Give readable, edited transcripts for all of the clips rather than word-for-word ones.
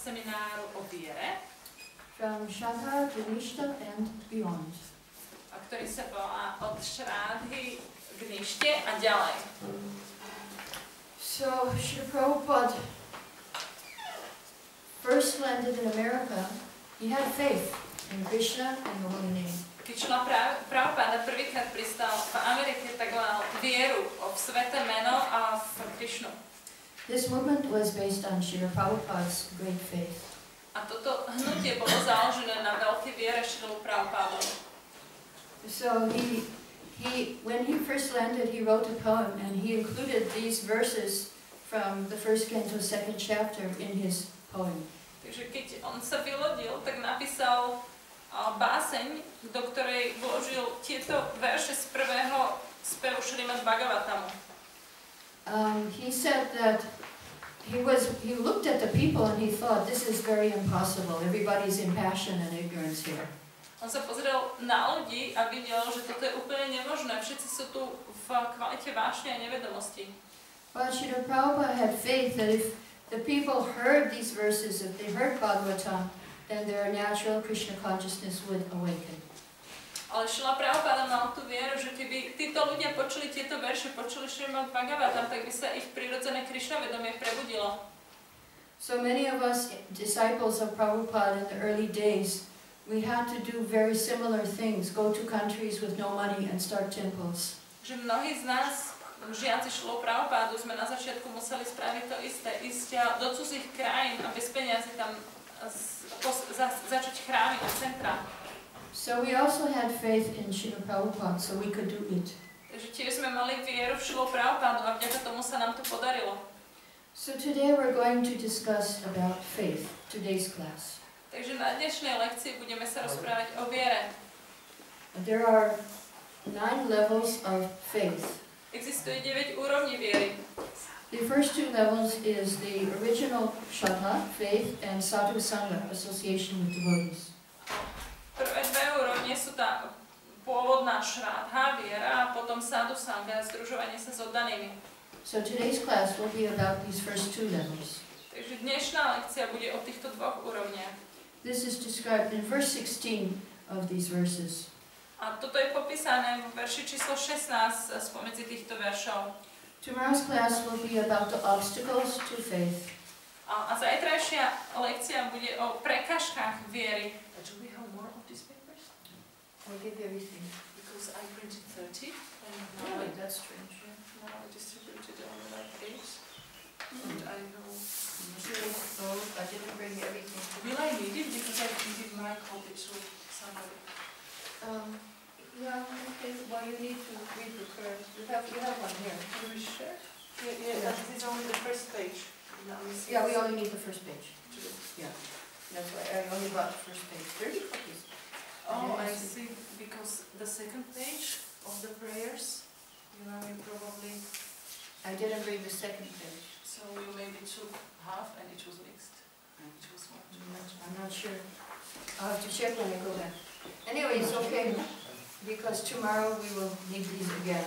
semináru o viere. From Shraddha to Nishta and beyond. A ktorý sa volá od Šrádhy k Nište a ďalej. So, Srila Prabhupada first landed in America. He had faith in Krishna and the holy name. Keď Srila Prabhupada prvýkrát pristal v Amerike, tak mal vieru v sveté meno a v Krišnu. This movement was based on Srila Prabhupada's great faith. A toto hnutie bolo založené na veľkej viere Srilu Prabhupádu. So when he first landed, he wrote a poem, and he included these verses from the first canto, second chapter in his poem. Takže keď on sa vylodil, tak napísal báseň, do ktorej vložil tieto verše z prvého spevu Šrimad Bhagavatamu. He said that he looked at the people and he thought, this is very impossible. Everybody's in passion and ignorance here. On sa pozrel na ľudí a videl, že toto je úplne nemožné. Všetci sú tu v kvalite vášne a nevedomosti. But Srila Prabhupada had faith that if the people heard these verses, if they heard Bhagavatam, then their natural Krishna consciousness would awaken. Ale Srila Prabhupada mal tú vieru, že keby títo ľudia počuli tieto verše, počuli Šrimad Bhagavatam, tak by sa ich prirodzené Krišna vedomie prebudilo. So many of us disciples of Prabhupada in the early days, we had to do very similar things, go to countries with no money and start temples. Že mnohí z nás, žiaci Šrilu Prabhupádu, sme na začiatku museli spraviť to isté, ísť do cudzích krajín a bez peniazy tam začať chrámy a centra. So we also had faith in Srila Prabhupada, so we could do it. Takže tiež sme mali vieru v Šrilu Prabhupádu a vďaka tomu sa nám to podarilo. So today we're going to discuss about faith, today's class. Takže na dnešnej lekcii budeme sa rozprávať o viere. There are 9 levels of faith. Existuje 9 úrovní viery. The first 2 levels is the original Shraddha, faith, and Sadhu Sangha, association with devotees. Prvé 2 úrovne sú tá pôvodná Šrádha, viera, a potom Sadhu Sangha, združovanie sa s oddanými. So today's class will be about these first 2 levels. Takže dnešná lekcia bude o týchto 2 úrovniach. This is described in verse 16 of these verses. A toto je popísané v verši číslo 16 spomedzi týchto veršov. Tomorrow's class will be about the obstacles to faith. A zajtrajšia lekcia bude o prekážkach viery. Do we have more of these papers? I'll give you everything. Because I printed 30 and now Really? That's strange. now I distributed only like 8. And I know. I didn't bring everything. Will I need it because I printed my copy to somebody? Yeah, okay. Well, you need to read the curves. You have one here. Can we share? Yeah, this is only the first page. Yeah, we only need the first page. Yeah, that's why I only brought the first page. 30 copies. Oh, I see. Because the second page of the prayers, you probably. I didn't read the second page. So you maybe took half and it was mixed. It was one too much. I'm not sure. I'll have to check when I go back. Anyway, it's okay, because tomorrow we will need these again.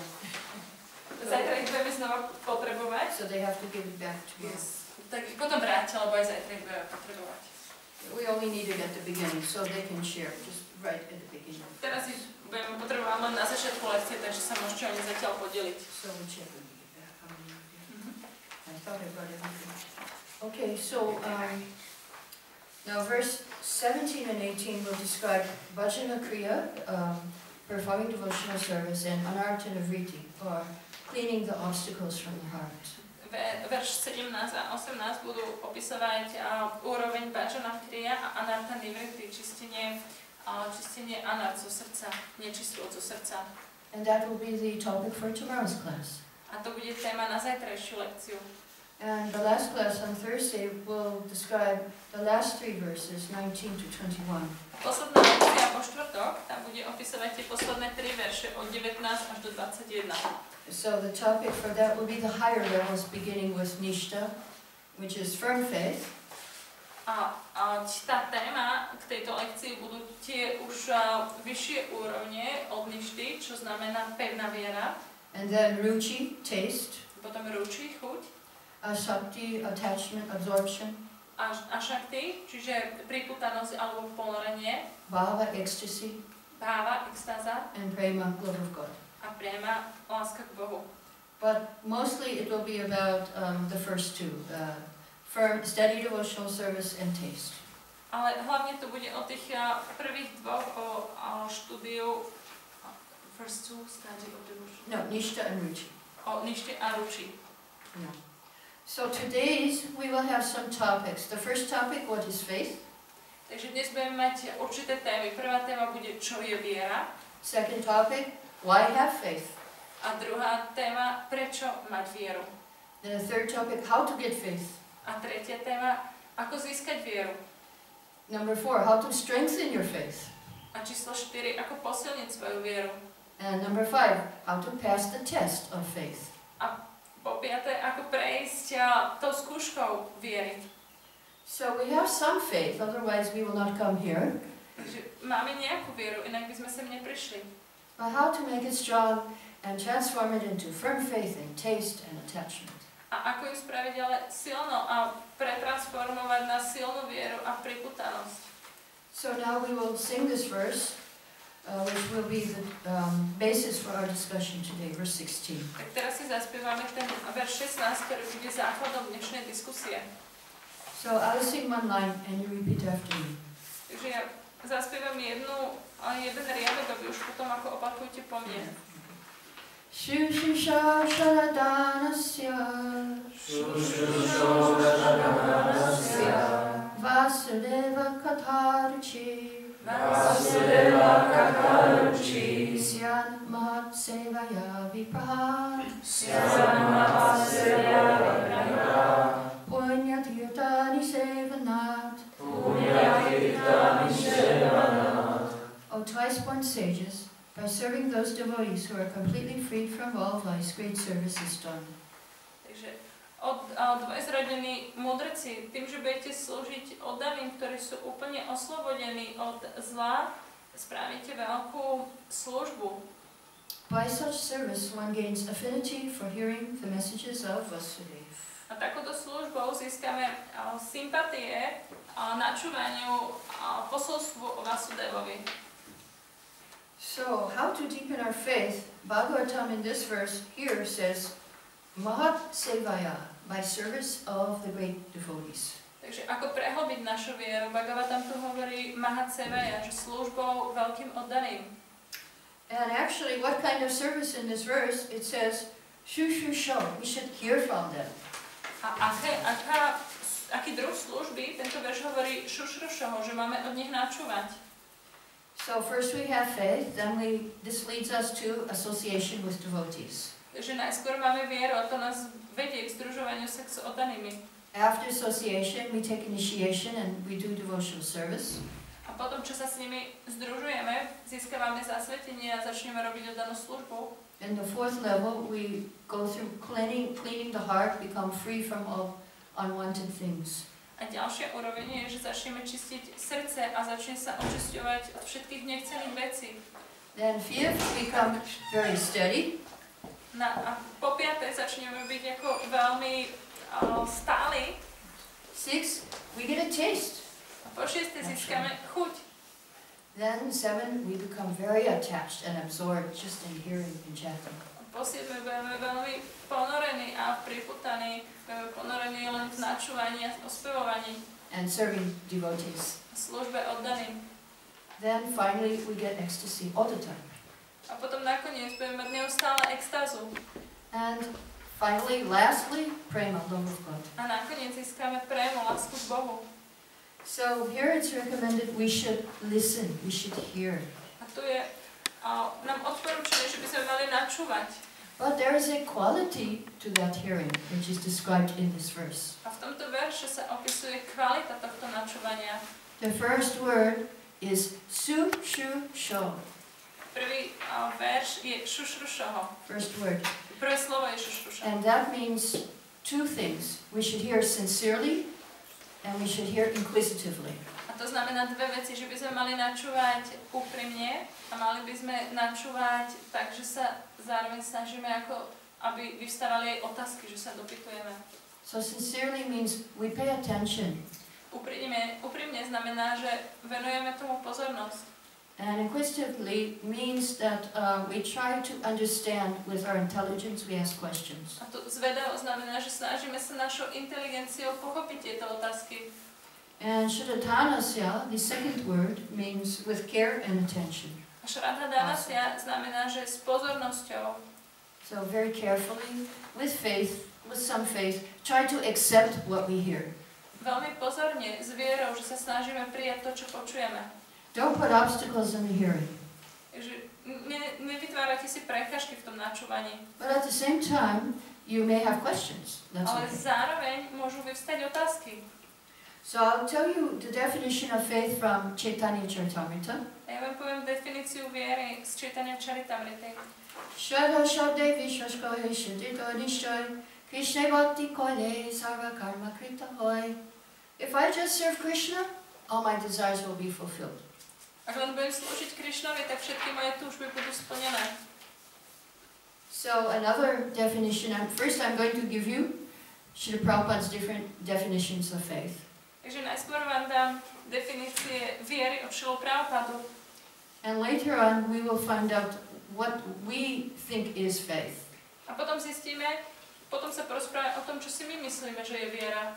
Zajtra ich budeme znova potrebovať. So they have to give it back to us. Tak ich potom vráťte, lebo aj zajtra ich budeme potrebovať. We only need it at the beginning, so they can share, just right at the beginning. Teraz ich budeme potrebovať len na začiatku lekcie, takže sa môžete o ne zatiaľ podeliť. So we'll check when we get back. How many of you? I thought I brought everything. Okay, so now verse 17 and 18 will describe Bhajana Kriya, performing devotional service, and Anartana Vritti, or cleaning the obstacles from the heart. Verš 17 a 18 budú opisovať úroveň Bhajana Kriya a Anartana Vritti, čistenie anart zo srdca, nečistú zo srdca. And that will be the topic for tomorrow's class. A to bude téma na zajtrajšiu lekciu. And the last class on Thursday will describe the last 3 verses, 19 to 21. Posledná lekcia po štvrtok, tam bude opisovať tie posledné 3 verše od 19 až do 21. So the topic for that will be the higher levels, beginning with Nishta, which is firm faith. A tá téma k tejto lekcii budú tie už vyššie úrovne od Ništy, čo znamená pevná viera. And then Ruchi, taste. Potom ruči, chuť. Asakti, attachment, absorption. A ašakti, čiže priputanosť alebo ponorenie. Bhava, ecstasy. Bhava, extáza. And prema, love of God. A prema, láska k Bohu. But mostly it will be about the first two, firm, steady devotional service and taste. Ale hlavne to bude o tých prvých dvoch, o štúdiu, first two, study of devotion. No, nishta and ruchi. O nište a ruči. No. So today's we will have some topics. The first topic, what is faith? Takže dnes budeme mať určité témy. Prvá téma bude, čo je viera. Second topic, why have faith? A druhá téma, prečo mať vieru. Then the third topic, how to get faith. A tretia téma, ako získať vieru. Number 4, how to strengthen your faith. A číslo 4, ako posilniť svoju vieru. And number 5, how to pass the test of faith. A po piaté, ako prejsť tou skúškou viery. So we have some faith, otherwise we will not come here. Takže máme nejakú vieru, inak by sme sem neprišli. But how to make it strong and transform it into firm faith and taste and attachment. A ako ju spraviť ale silno a pretransformovať na silnú vieru a priputanosť. So now we will sing this verse, which will be the basis for our discussion today, verse 16. Tak teraz si zaspievame ten verš 16, ktorý bude základom dnešnej diskusie. So I'll sing one line and you repeat after me. Takže ja zaspievam jeden riadok a vy už potom ako opakujte po mne. Shushisha Sharadanasya Vasudeva Katharuchi Syan Mahat Sevaya Vipraha Punyatirtani Sevanat O twice-born sages, by serving those devotees who are completely freed from all vice, great service is done. Takže dvojzrodení mudrci, tým, že budete slúžiť oddaným, ktorí sú úplne oslobodení od zla, spravíte veľkú službu. By such service one gains affinity for hearing the messages of Vasudeva. A takúto službou získame sympatie a načúvaniu posolstvu o Vasudevovi. So, how to deepen our faith? Bhagavatam in this verse here says, Mahat Sevaya, by service of the great devotees. Takže ako prehlbiť našu vieru, Bhagavatam tu hovorí Mahat Sevaya, že službou veľkým oddaným. And actually, what kind of service in this verse? It says, Shushusho, we should hear from them. A aký druh služby, tento verš hovorí Šušrušoho, že máme od nich načúvať. So first we have faith, then this leads us to association with devotees. Takže najskôr máme vieru a to nás vedie k združovaniu sa s oddanými. After association, we take initiation and we do devotional service. A potom, čo sa s nimi združujeme, získavame zasvetenie a začneme robiť oddanú službu. And the fourth level, we go through cleaning the heart, become free from all unwanted things. A ďalšia úroveň je, že začneme čistiť srdce a začne sa očisťovať od všetkých nechcených vecí. Then fifth, we become very steady. A po piaté začneme byť ako veľmi stáli. Sixth, we get a taste. A po šiesté získame chuť. Then 7, we become very attached and absorbed just in hearing and chanting. Po siedme budeme veľmi ponorení a priputaní, budeme ponorení len v načúvaní a ospevovaní. And serving devotees. Službe oddaným. Then finally we get ecstasy all the time. A potom nakoniec budeme mať neustále extázu. And finally, lastly, prema, love of God. A nakoniec získame prému, lásku k Bohu. So here it's recommended we should listen, we should hear. A tu je nám odporúčané, že by sme mali načúvať. But there is a quality to that hearing, which is described in this verse. A v tomto verše sa opisuje kvalita tohto načúvania. The first word is su, shu, sho. Prvý verš je šušrušoho. First word. Prvé slovo je šušrušoho. And that means two things. We should hear sincerely and we should hear inquisitively. A to znamená dve veci, že by sme mali načúvať úprimne a mali by sme načúvať tak, že sa zároveň snažíme ako, aby vyvstávali aj otázky, že sa dopytujeme. So sincerely means we pay attention Úprimne znamená, že venujeme tomu pozornosť. And inquisitively means that we try to understand with our intelligence, we ask questions. A to zvedavo znamená, že snažíme sa našou inteligenciou pochopiť tieto otázky. And Shraddhanasya, the second word, means with care and attention. A Shraddhanasya znamená, že s pozornosťou. So very carefully, with faith, with some faith, try to accept what we hear. Veľmi pozorne, s vierou, že sa snažíme prijať to, čo počujeme. Don't put obstacles in the hearing. Takže nevytvárajte si prekažky v tom načúvaní. But at the same time, you may have questions. That's Ale okay. zároveň môžu vyvstať otázky. So I'll tell you the definition of faith from Chaitanya Charitamrita. A ja vám poviem definíciu viery z Chaitanya Charitamrity. Shraddha Shabde Vishwashkohe Shuddhito Nishchoy Krishna Bhakti Kole Sarva Karma Krita Hoy. If I just serve Krishna, all my desires will be fulfilled. Ak len budem slúžiť Krišnovi, tak všetky moje túžby budú splnené. So another definition, first I'm going to give you Srila Prabhupada's different definitions of faith. Takže najskôr vám dám definície viery od Srilu Prabhupadu. And later on we will find out what we think is faith. A potom potom sa porozprávame o tom, čo si my myslíme, že je viera.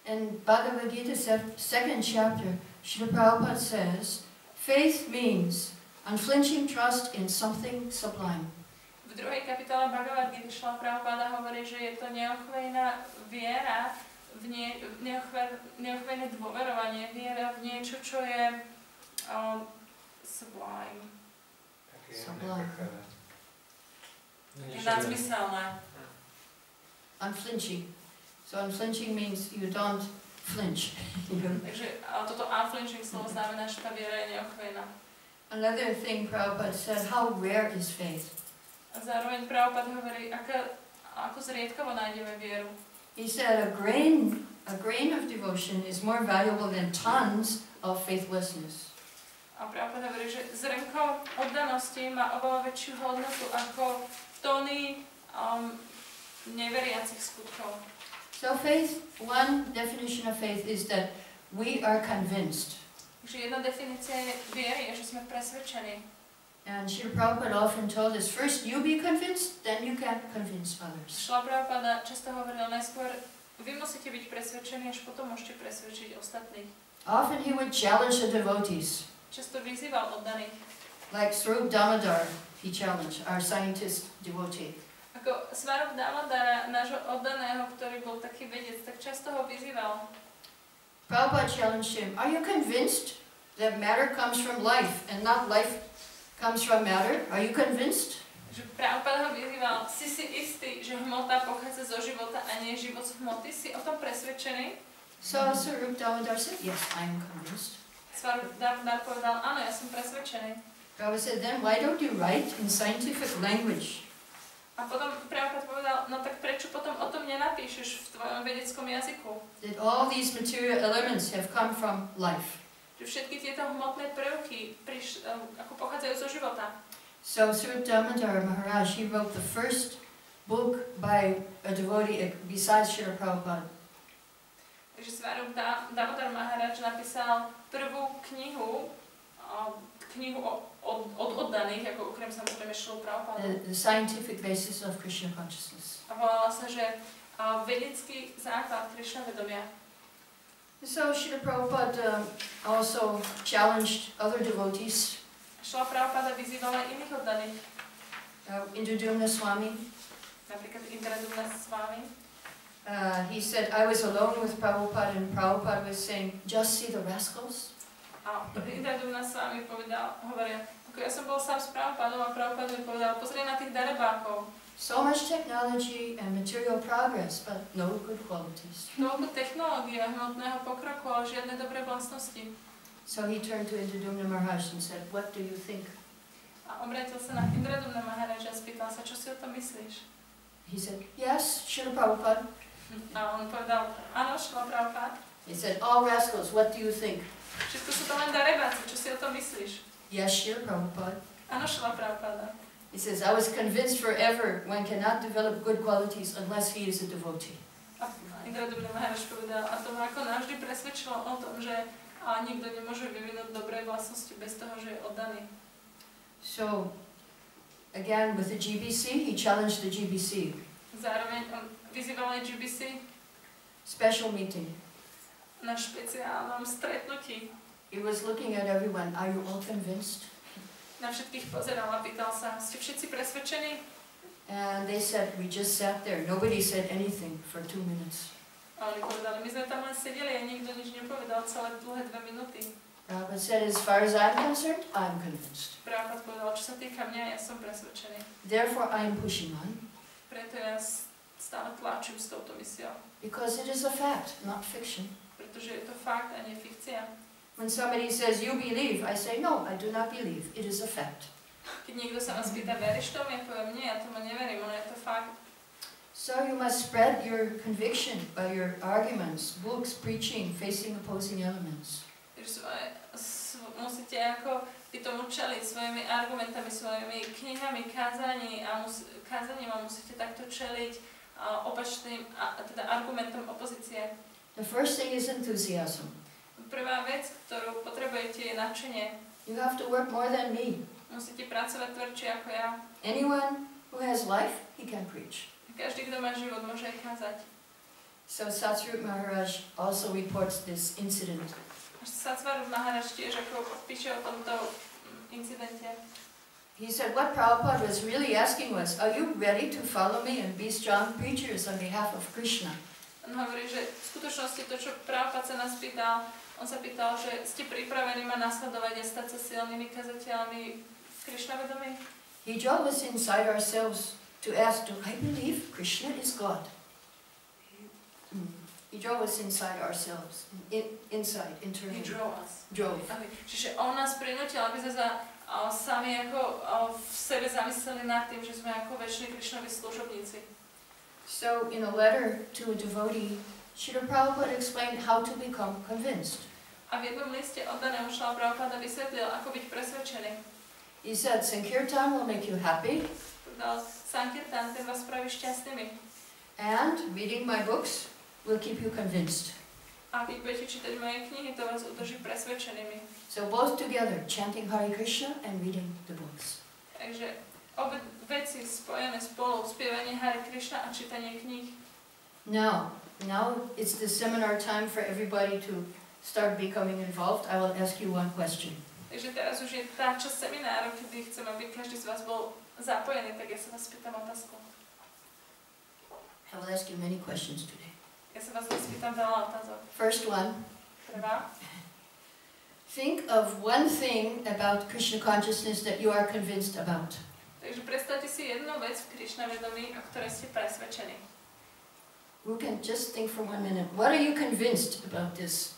In Bhagavad Gita, second chapter, Srila Prabhupada says, faith means unflinching trust in something sublime. V druhej kapitole Bhagavad Gita Srila Prabhupada hovorí, že je to neochvejná viera, neochvejné dôverovanie, viera v niečo, čo je sublime. Sublime. Je nadzmyselné. Unflinching. So unflinching means you don't flinch. Takže toto unflinching slovo znamená, že tá viera je neochvejná. Another thing Prabhupada said, how rare is faith? A zároveň Prabhupada hovorí, ako zriedkavo nájdeme vieru. He said a grain of devotion is more valuable than tons of faithlessness. A Prabhupada hovorí, že zrnko oddanosti má oveľa väčšiu hodnotu ako tóny neveriacich skutkov. So faith, one definition of faith is that we are convinced. Takže jedna definícia viery je, že sme presvedčení. And Srila Prabhupada often told us, first you be convinced, then you can convince others. Srila Prabhupada často hovoril, najskôr vy musíte byť presvedčení, až potom môžete presvedčiť ostatných. Often he would challenge the devotees. Často vyzýval oddaných. Like Swarup Damodar, he challenged, our scientist devotee. Ako Swarup Damodara, nášho oddaného, ktorý bol taký vedec, tak často ho vyzýval. Prabhupada challenged him, are you convinced that matter comes from life and not life comes from matter? Are you convinced? Že Prabhupada ho vyzýval, si istý, že hmota pochádza zo života a nie život z hmoty? Si o tom presvedčený? So Swarup Damodar said, yes, I am convinced. Swarup Damodar povedal, áno, ja som presvedčený. Prabhupada said, then why don't you write in scientific language? A potom Prabhupada povedal, no tak prečo potom o tom nenapíšeš v tvojom vedeckom jazyku? That all these material elements have come from life. Že všetky tieto hmotné prvky ako pochádzajú zo života. So Swarup Damodar Maharaj, he wrote the first book by a devotee besides Srila Prabhupada. Takže Swarup Damodar Maharaj napísal prvú knihu od oddaných, ako okrem samozrejme Srilu Prabhupada. The scientific basis of Krishna consciousness. A volala sa, že vedecký základ Krišna vedomia. So Srila Prabhupada also challenged other devotees. Srila Prabhupada vyzývala aj iných oddaných. Indradumna Swami. Napríklad Indradumna Swami. He said, I was alone with Prabhupada and Prabhupada was saying, just see the rascals. A Indradumna Swami hovoria, ako ja som bol sám s Prabhupadom a Prabhupada mi povedal, pozri na tých darebákov. So much technology and material progress, but no good qualities. Toľko technológie a hmotného pokroku, ale žiadne dobré vlastnosti. So he turned to Indradumna Maharaj and said, what do you think? A obrátil sa na Indradumna Maharaja a spýtal sa, čo si o tom myslíš? He said, yes, Srila Prabhupada. A on povedal, áno, Srila Prabhupada. He said, all rascals, what do you think? Všetko sú to len darebáci, čo si o tom myslíš? Yes, Srila Prabhupada. Áno, Srila Prabhupada. He says, I was convinced forever one cannot develop good qualities unless he is a devotee. A A Indradubna Maharaj povedal, a to ma ako navždy presvedčilo o tom, že nikto nemôže vyvinúť dobré vlastnosti bez toho, že je oddaný. So, again, with the GBC, he challenged the GBC. Zároveň on vyzýval aj GBC Special meeting. na špeciálnom stretnutí. He was looking at everyone. Are you all convinced? Na všetkých pozeral a pýtal sa, ste všetci presvedčení? And they said, we just sat there. Nobody said anything for 2 minutes. A oni povedali, my sme tam len sedeli a nikto nič nepovedal celé dlhé 2 minúty. Prabhupada said, as far as I'm concerned, I'm convinced. Prabhupada povedal, čo sa týka mňa, ja som presvedčený. Therefore, I'm pushing on. Preto ja stále tlačím s touto misiou. Because it is a fact, not fiction. Pretože je to fakt a nie fikcia. When somebody says, you believe, I say, no, I do not believe. It is a fact. Keď niekto sa ma spýta, veríš tomu? Ja poviem, nie, ja tomu neverím, ono je to fakt. So you must spread your conviction by your arguments, books, preaching, facing opposing elements. Musíte ako vy tomu čeliť svojimi argumentami, svojimi knihami, kázaním a musíte takto čeliť opačným, teda argumentom opozície. The first thing is enthusiasm. Prvá vec, ktorú potrebujete, je nadšenie. You have to work more than me. Musíte pracovať tvrdšie ako ja. Anyone who has life, he can preach. Každý, kto má život, môže aj kázať. So Satsvarup Maharaj also reports this incident. Satsvarup Maharaj tiež ako píše o tomto incidente. He said, what Prabhupada was really asking was, are you ready to follow me and be strong preachers on behalf of Krishna? On hovorí, že v skutočnosti to, čo Prabhupada sa nás pýtal, on sa pýtal, že ste pripravení ma nasledovať a stať sa silnými kazateľmi v Krišna vedomí? He drove us inside ourselves to ask, do I believe Krishna is God? He drove us inside ourselves, inside, internally. He drove us. Drove. Okay. Čiže on nás prinútil, aby sme sa sami ako v sebe zamysleli nad tým, že sme ako väčší Krišnovi služobníci. So, in a letter to a devotee, Srila Prabhupada explained how to become convinced. A v jednom liste oddaného Srila Prabhupada vysvetlil, ako byť presvedčený. He said, Sankirtan will make you happy. Povedal, Sankirtan, ten vás spraví šťastnými. And reading my books will keep you convinced. A keď budete čítať moje knihy, to vás udrží presvedčenými. So both together, chanting Hare Krishna and reading the books. Takže obe veci spojené spolu, spievanie Hare Krišna a čítanie kníh. Now it's the seminar time for everybody to start becoming involved. I will ask you one question. Takže teraz už je tá časť semináru, kedy chcem, aby každý z vás bol zapojený, tak ja sa vás pýtam otázku. I will ask you many questions today. Ja sa vás spýtam veľa otázok. First one. Prvá. Think of one thing about Krishna consciousness that you are convinced about. Takže predstavte si jednu vec v Krišna vedomí, o ktorej ste presvedčení. Who can just think for 1 minute? What are you convinced about this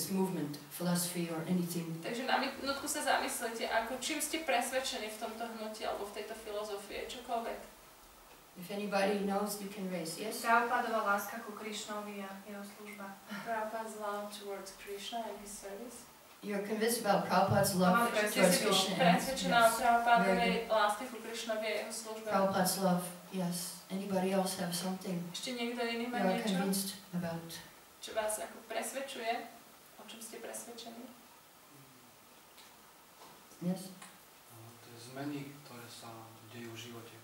movement, philosophy or anything? Takže na minútku sa zamyslite, ako čím ste presvedčení v tomto hnutí alebo v tejto filozofii, čokoľvek. If anybody knows, you can raise. Yes? Prabhupádova láska ku Krišnovi a jeho služba. Prabhupada's love towards Krishna and his service. You're convinced about Prabhupada's love towards Krishna. Presvedčená o Prabhupádovej láske ku Krišnovi a jeho službe. Prabhupada's love, yes. Anybody else have something Ešte niekto iný má you are niečo, convinced about? čo vás ako presvedčuje, o čom ste presvedčení? Yes? Tie zmeny, ktoré sa dejú v živote.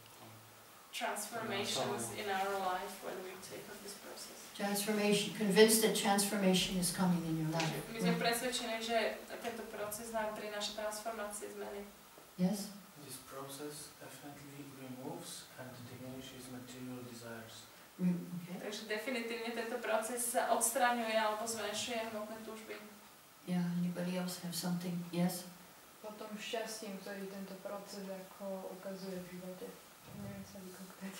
Transformations in our life when we take up this process. Transformation. Convinced that transformation is coming in your life. My sme presvedčení, že tento proces nám prináša transformácie, zmeny. Yes? This process definitely removes and diminishes material desires. Okay. Takže definitívne tento proces sa odstraňuje alebo zmenšuje hmotné túžby. Yeah, anybody else have something? Yes? Potom šťastím, ktorý tento proces ako ukazuje v živote. Neviem sa vykoktať.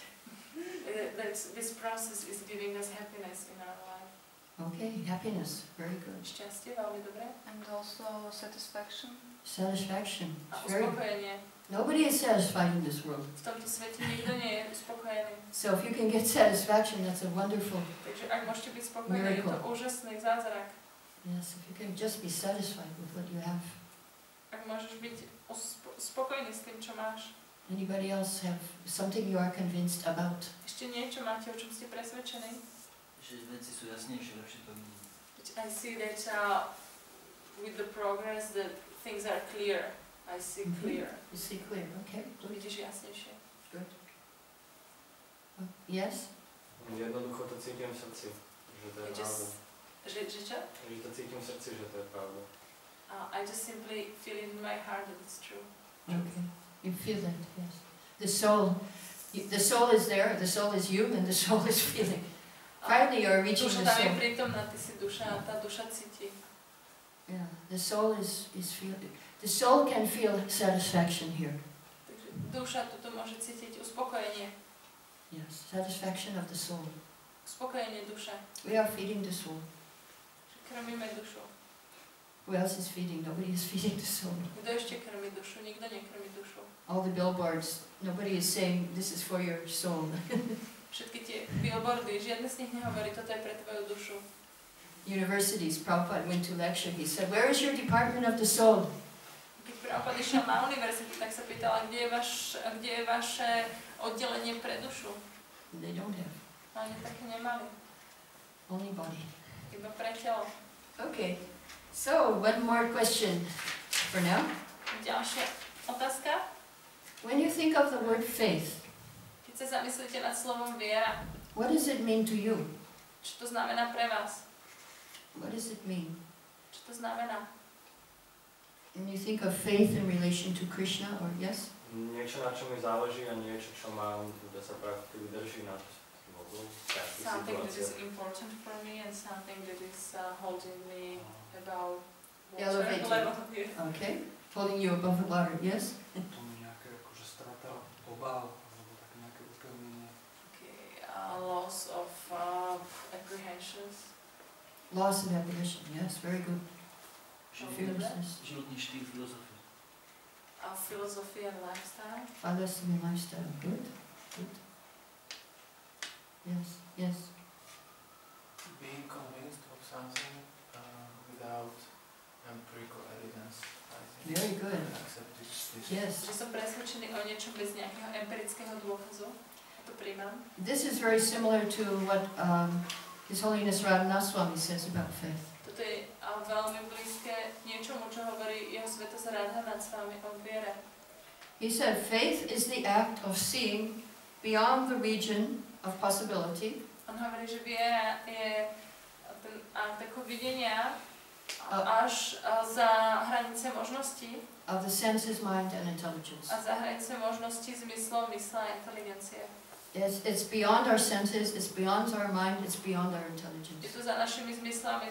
This process is giving us happiness in our life. Okay, happiness. Very good. Šťastie, veľmi dobré. And also satisfaction. Satisfaction. A Very good. uspokojenie. Nobody is satisfied in this world. V tomto svete nikto nie je uspokojený. So if you can get satisfaction, that's a wonderful. Takže ak môžete byť spokojní, je to úžasný zázrak. Yes, if you can just be satisfied with what you have. Ak môžeš byť spokojný s tým, čo máš. Anybody else have something you are convinced about? Ešte niečo máte, o čom ste presvedčení? že veci sú jasnejšie, lepšie to vidím. I see that with the progress that things are clear. I see clear. You see clear, okay, good, Vidíš jasnejšie. good. Yes? Jednoducho to cítim v srdci, že to je pravda. Že čo? Že to cítim v srdci, že to je pravda. I just simply feel it in my heart that it's true. Okay, you feel that, yes. The soul is there, the soul is you, and the soul is feeling. Finally you're reaching Duša the tam je soul. prítomná, ty si duša a tá duša cíti. Yeah, the soul is feeling. The soul can feel satisfaction here. Takže duša tuto môže cítiť uspokojenie. Yes, satisfaction of the soul. Uspokojenie duše. We are feeding the soul. Že krmíme dušu. Who else is feeding? Nobody is feeding the soul. Kto ešte krmí dušu? Nikto nekrmí dušu. All the billboards, nobody is saying this is for your soul. Všetky tie billboardy, žiadne z nich nehovorí, toto je pre tvoju dušu. Universities, Prabhupada went to lecture, he said, where is your department of the soul? Keď Prabhupada išiel na univerzitu, tak sa pýtala, kde je vaše oddelenie pre dušu. They don't have. Oni také nemali. Only body. Iba pre telo. Okay, so one more question for now. Ďalšia otázka. When you think of the word faith, Keď sa zamyslíte nad slovom viera, what does it mean to you? čo to znamená pre vás? What does it mean? Čo to znamená? When you think of faith in relation to Krishna, or yes? Niečo, na čo mi záleží a niečo, čo mám, kde sa prakticky vydrží nad vodou, ťažkých Something that is situáciách. important for me and something that is holding me above Elevated. level. Okay, holding you above the water, yes? To mi nejaké akože strata obáv, alebo také nejaké upevnenie. Okay, loss of apprehensions. Loss of apprehension, yes, very good. Životný, Fearlessness. životný štýl, filozofia. Philosophy and lifestyle. Philosophy and lifestyle, good, good. Yes, yes. Being convinced of something without empirical evidence, I think. Very good. I accept it. Yes. Že som presvedčený o niečom bez nejakého empirického dôkazu. A to príjmam. This is very similar to what His Holiness Radhanath Swami says about faith. Toto je veľmi blízke niečomu, čo hovorí jeho svätosť Radhanath Swami o viere. He said faith is the act of seeing beyond the region of possibility. On hovorí, že viera je ten akt ako videnia až za hranice možností. Of the senses, mind and intelligence. A za hranice možností zmyslov, mysle a inteligencie. It's beyond our senses, it's beyond our mind, it's beyond our intelligence. Je to za našimi zmyslami,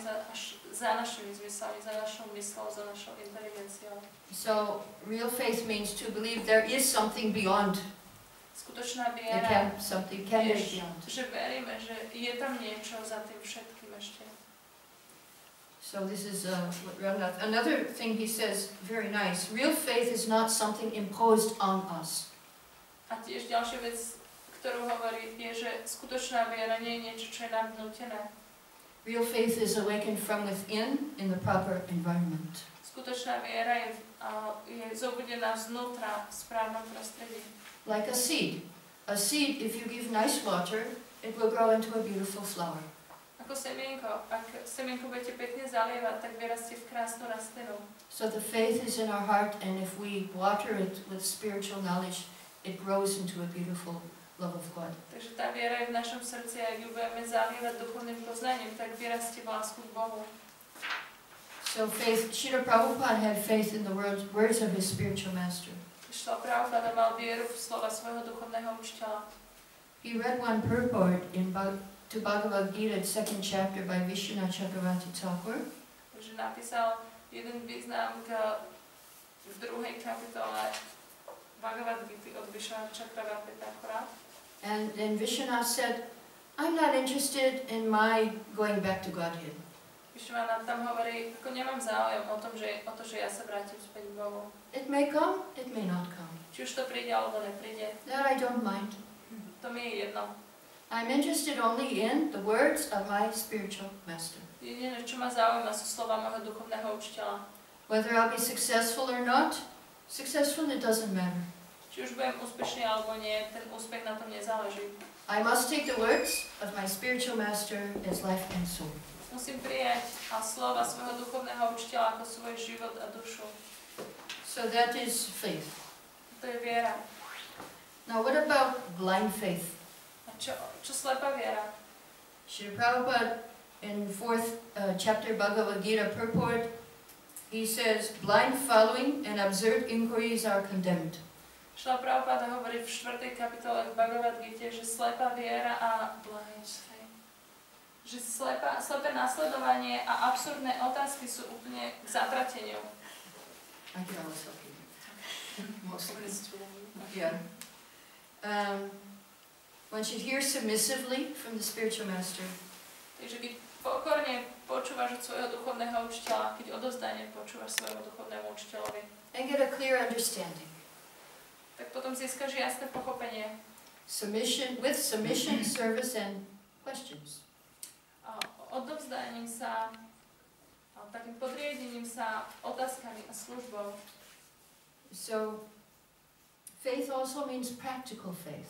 za našimi zmyslami, za našou myslou, za našou inteligenciou. So real faith means to believe there is something beyond. Skutočná There viera can something can be je, beyond. že veríme, že je tam niečo za tým všetkým ešte. So this is what Ramnath. Another thing he says, very nice. Real faith is not something imposed on us. A tiež ďalšia vec, ktorú hovorí, je, že skutočná viera nie je niečo, čo je nám vnútené. Real faith is awakened from within in the proper environment. Skutočná viera je zobudená znútra v správnom prostredí. Like a seed. A seed, if you give nice water, it will grow into a beautiful flower. Ako semienko. Ak semienko budete pekne zalievať, tak vyrastie v krásnu rastlinu. So the faith is in our heart, and if we water it with spiritual knowledge, it grows into a beautiful love of God. Takže tá viera je v našom srdci a ak ju budeme zalievať duchovným poznaním, tak vyrastie v lásku k Bohu. So faith, Srila Prabhupada had faith in the words of his spiritual master. Šla Prabhupada mal vieru v slova svojho duchovného učiteľa. He read one purport to Bhagavad Gita, 2nd chapter by Vishwanath Chakravarti Thakur. Takže napísal jeden význam k druhej kapitole Bhagavad Gita od Vishwanath Chakravarti Thakura. And then Vishwanath said, I'm not interested in my going back to Godhead. Vishwanath tam hovorí, ako nemám záujem o to, že ja sa vrátim späť k Bohu. It may come, it may not come. Či už to príde, alebo nepríde, That I don't mind. to mi je jedno. I'm interested only in the words of my spiritual master. Jediné, čo ma zaujíma, sú slova môjho duchovného učiteľa. Whether I'll be successful or not, successful it doesn't matter. Či už budem úspešný alebo nie, ten úspech na tom nezáleží. I must take the words of my spiritual master as life and soul. Musím prijať slova svojho duchovného učiteľa ako svoj život a dušu. So that is faith. To je viera. Now what about blind faith? A čo slepá viera? Srila Prabhupada in 4th chapter Bhagavad Gita purport, he says, blind following and absurd inquiries are condemned. Srila Prabhupada hovorí v 4. kapitole v Bhagavad Gite, že slepá viera a blind faith, že slepé nasledovanie a absurdné otázky sú úplne k zatrateniu. I can always help you. Mostly. Yeah. One should hear submissively from the spiritual master. Takže keď pokorne počúvaš od svojho duchovného učiteľa, keď odozdane počúvaš svojmu duchovnému učiteľovi, And get a clear understanding. tak potom získaš jasné pochopenie. With submission, service, and questions. A odovzdaním sa, a takým podriedením sa otázkami a službou. So, faith also means practical faith.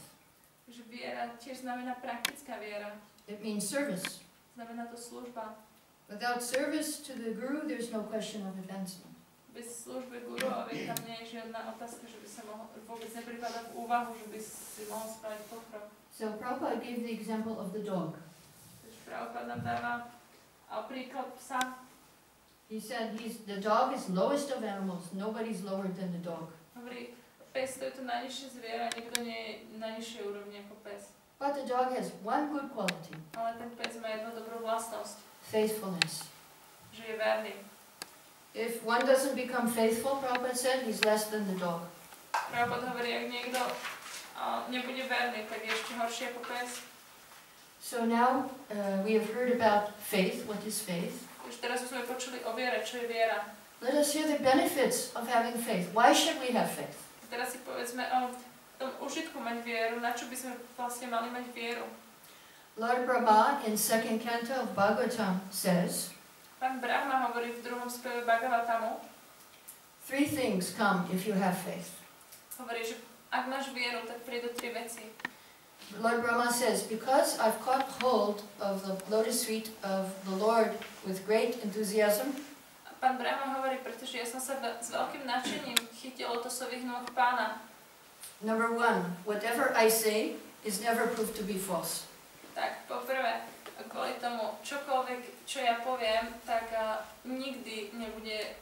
Že viera tiež znamená praktická viera. It means service. Znamená to služba. Without service to the guru, there's no question of advancement. Bez služby guruovi tam nie je žiadna otázka, že by sa vôbec nepripadá v úvahu, že by si mohol spraviť pokrok. So Prabhupada gave the example of the dog. Takže Prabhupada nám dáva príklad psa. He said the dog is lowest of animals. Nobody's lower than the dog. Hovorí, pes to je to najnižšie zviera, nikto nie je na nižšej úrovni ako pes. But the dog has one good quality. Ale ten pes má jednu dobrú vlastnosť, Faithfulness. že je verný. If one doesn't become faithful, Prabhupada said, he's less than the dog. Prabhupada hovorí, ak niekto nebude verný, tak je ešte horšie ako pes. So now we have heard about faith. What is faith? Už teraz sme počuli o viere, čo je viera. Let us hear the benefits of having faith. Why should we have faith? Teraz si povedzme o tom užitku mať vieru, na čo by sme vlastne mali mať vieru. Lord Brahma in 2nd canto of Bhagavatam says, Pán Brahma hovorí v 2. speve Bhagavatamu, 3 things come if you have faith. hovorí, že ak máš vieru, tak prídu 3 veci. Lord Brahma says, because I've caught hold of the lotus feet of the Lord with great enthusiasm, A pán Brahma hovorí, pretože ja som sa s veľkým nadšením chytil lotosových nôh pána. number 1, whatever I say is never proved to be false. Tak poprvé, kvôli tomu čokoľvek, čo ja poviem, tak nikdy nebude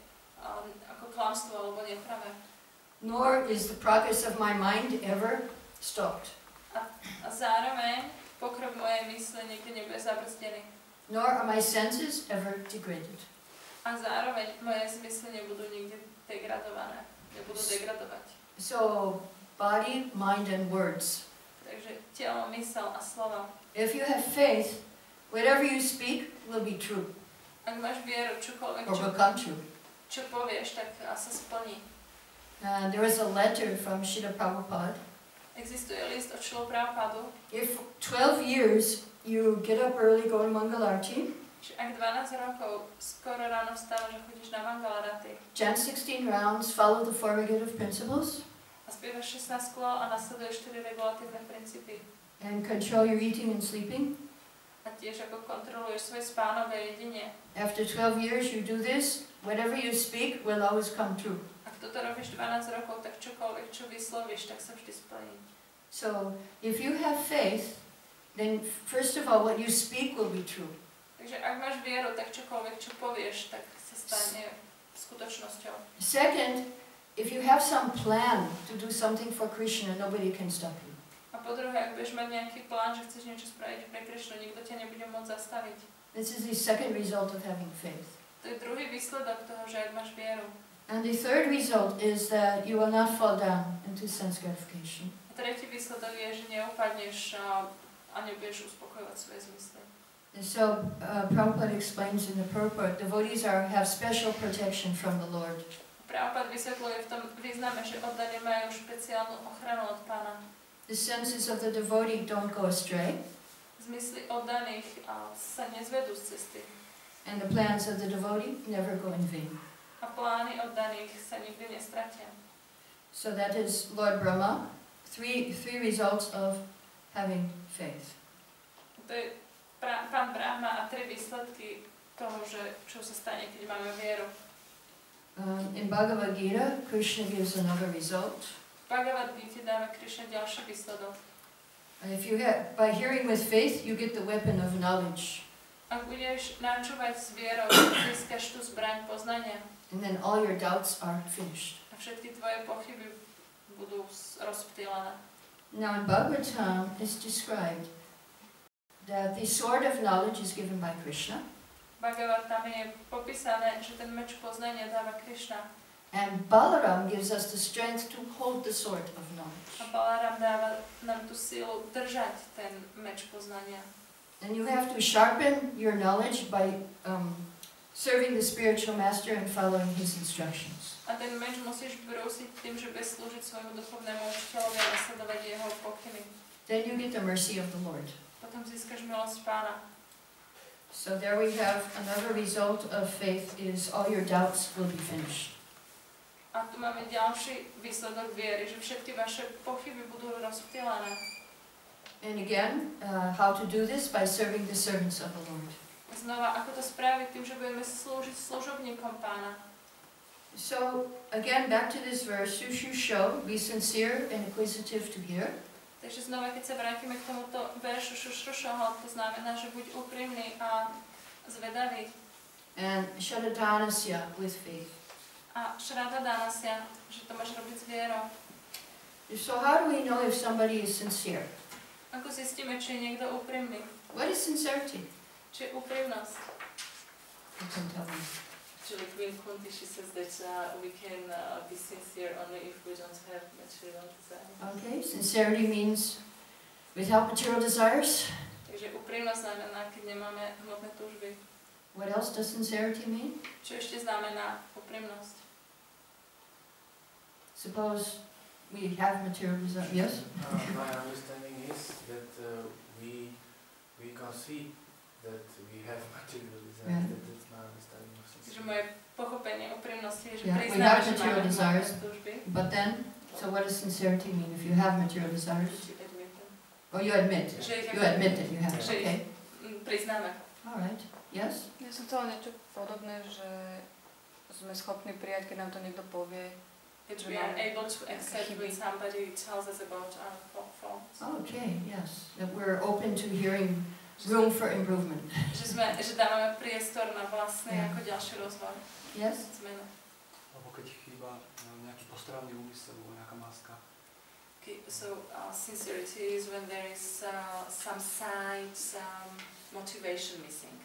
ako klamstvo alebo nepravé. Nor is the progress of my mind ever stopped. A zároveň pokrok mojej mysle nikdy nebude zabrzdený. Nor are my senses ever degraded. A zároveň moje zmysly nebudú nikdy degradované. Nebudú degradovať. So, body, mind, and words. Takže telo, mysel a slova. If you have faith, whatever you speak will be true, Ak máš vieru, čokoľvek, or will come true. čo povieš, tak sa splní. There is a letter from Srila Prabhupada. Existuje list od Šrilu Prabhupádu, If 12 years you get up early, go to Mangalarti, že ak 12 rokov skoro ráno vstávaš a chodíš na Mangalaraty chant 16 rounds, follow the 4 regulative principles, a spievaš 16 kôl a nasleduješ 4 regulatívne princípy and control your eating and sleeping. a tiež ako kontroluješ svoje spánok a jedenie. After 12 years you do this, whatever you speak will always come true. Ak toto robíš 12 rokov, tak čokoľvek, čo vyslovíš, tak sa vždy splní. So, if you have faith, then first of all, what you speak will be true. Takže ak máš vieru, tak čokoľvek, čo povieš, tak sa stane skutočnosťou. Second, if you have some plan to do something for Krishna, nobody can stop you. A po druhé, ak budeš mať nejaký plán, že chceš niečo spraviť pre Krišnu, nikto ťa nebude môcť zastaviť. This is the second result of having faith. To je druhý výsledok toho, že ak máš vieru. And the third result is that you will not fall down into sense gratification. A tretí výsledok je, že neupadneš a nebudeš uspokojovať svoje zmysly. And so Prabhupada explains in the purport, devotees have special protection from the Lord. Prabhupada vysvetľuje v tom význame, že oddaní majú špeciálnu ochranu od Pána. The senses of the devotee don't go astray, Zmysly oddaných sa nezvedú z cesty. and the plans of the devotee never go in vain. A plány oddaných sa nikdy nestratia. So that is Lord Brahma, three results of having faith. To je pán Brahma a 3 výsledky toho, že čo sa stane, keď máme vieru. In Bhagavad Gita, Krishna gives another result. V Bhagavad Gita dáva Krišna ďalší výsledok. And if you have, by hearing with faith, you get the weapon of knowledge. Ak budeš načúvať s vierou, získaš tú zbraň poznania. And then all your doubts are finished. A všetky tvoje pochyby budú rozptýlené. Now in Bhagavatam, it's described that the sword of knowledge is given by Krishna. Bhagavatam je popísané, že ten meč poznania dáva Krišna. And Balaram gives us the strength to hold the sword of knowledge. A Balaram dáva nám tú silu držať ten meč poznania. And you have to sharpen your knowledge by serving the spiritual master and following his instructions. A ten meč musíš brúsiť tým, že budeš slúžiť svojmu duchovnému učiteľovi a nasledovať jeho pokyny. Then you get the mercy of the Lord. Potom získaš milosť Pána. So there we have another result of faith is all your doubts will be finished. A tu máme ďalší výsledok viery, že všetky vaše pochyby budú rozptýlené. And again, how to do this? By serving the servants of the Lord. Znova, ako to spraviť? Tým, že budeme slúžiť služobníkom Pána. So, again, back to this verse, Shushu, be sincere and inquisitive to hear. Takže znova, keď sa vrátime k tomuto veršu Šušrušoho, to znamená, že buď úprimný a zvedavý. And Shadadanasya with faith. A Shraddha-danasya, že to máš robiť s vierou. So how do we know if somebody is sincere? Ako zistíme, či je niekto úprimný? What is sincerity? Či je úprimnosť? You can tell me. Actually, Queen Kunti, she says that we can be sincere only if we don't have material desires. Okay, sincerity means without material desires. Takže úprimnosť znamená, keď nemáme hmotné túžby. What else does sincerity mean? Čo ešte znamená úprimnosť? Suppose we have material desires. Yes? My understanding is that we can see that we have material desires. Yeah. That's my understanding of Takže sincerity. moje pochopenie úprimnosti je, že Yeah, we priznáme, have že material máme desires. hmotné túžby. But then, so what does sincerity mean if you have material desires? Či admit them. Oh, you admit. Že ich You admit that you have. Že ich Okay. priznáme. All right. Yes? Ja som chcela niečo podobné, že sme schopní prijať, keď nám to niekto povie. That we are able to accept when somebody tells us about our faults. Okay, yes. That we're open to hearing room for improvement. Že dávame priestor na vlastný Yeah. ako ďalší rozvoj. Yes? Zmenu. Alebo keď chýba nejaký postranný úmysel, alebo nejaká maska. Okay, so sincerity is when there is some sign, some motivation missing.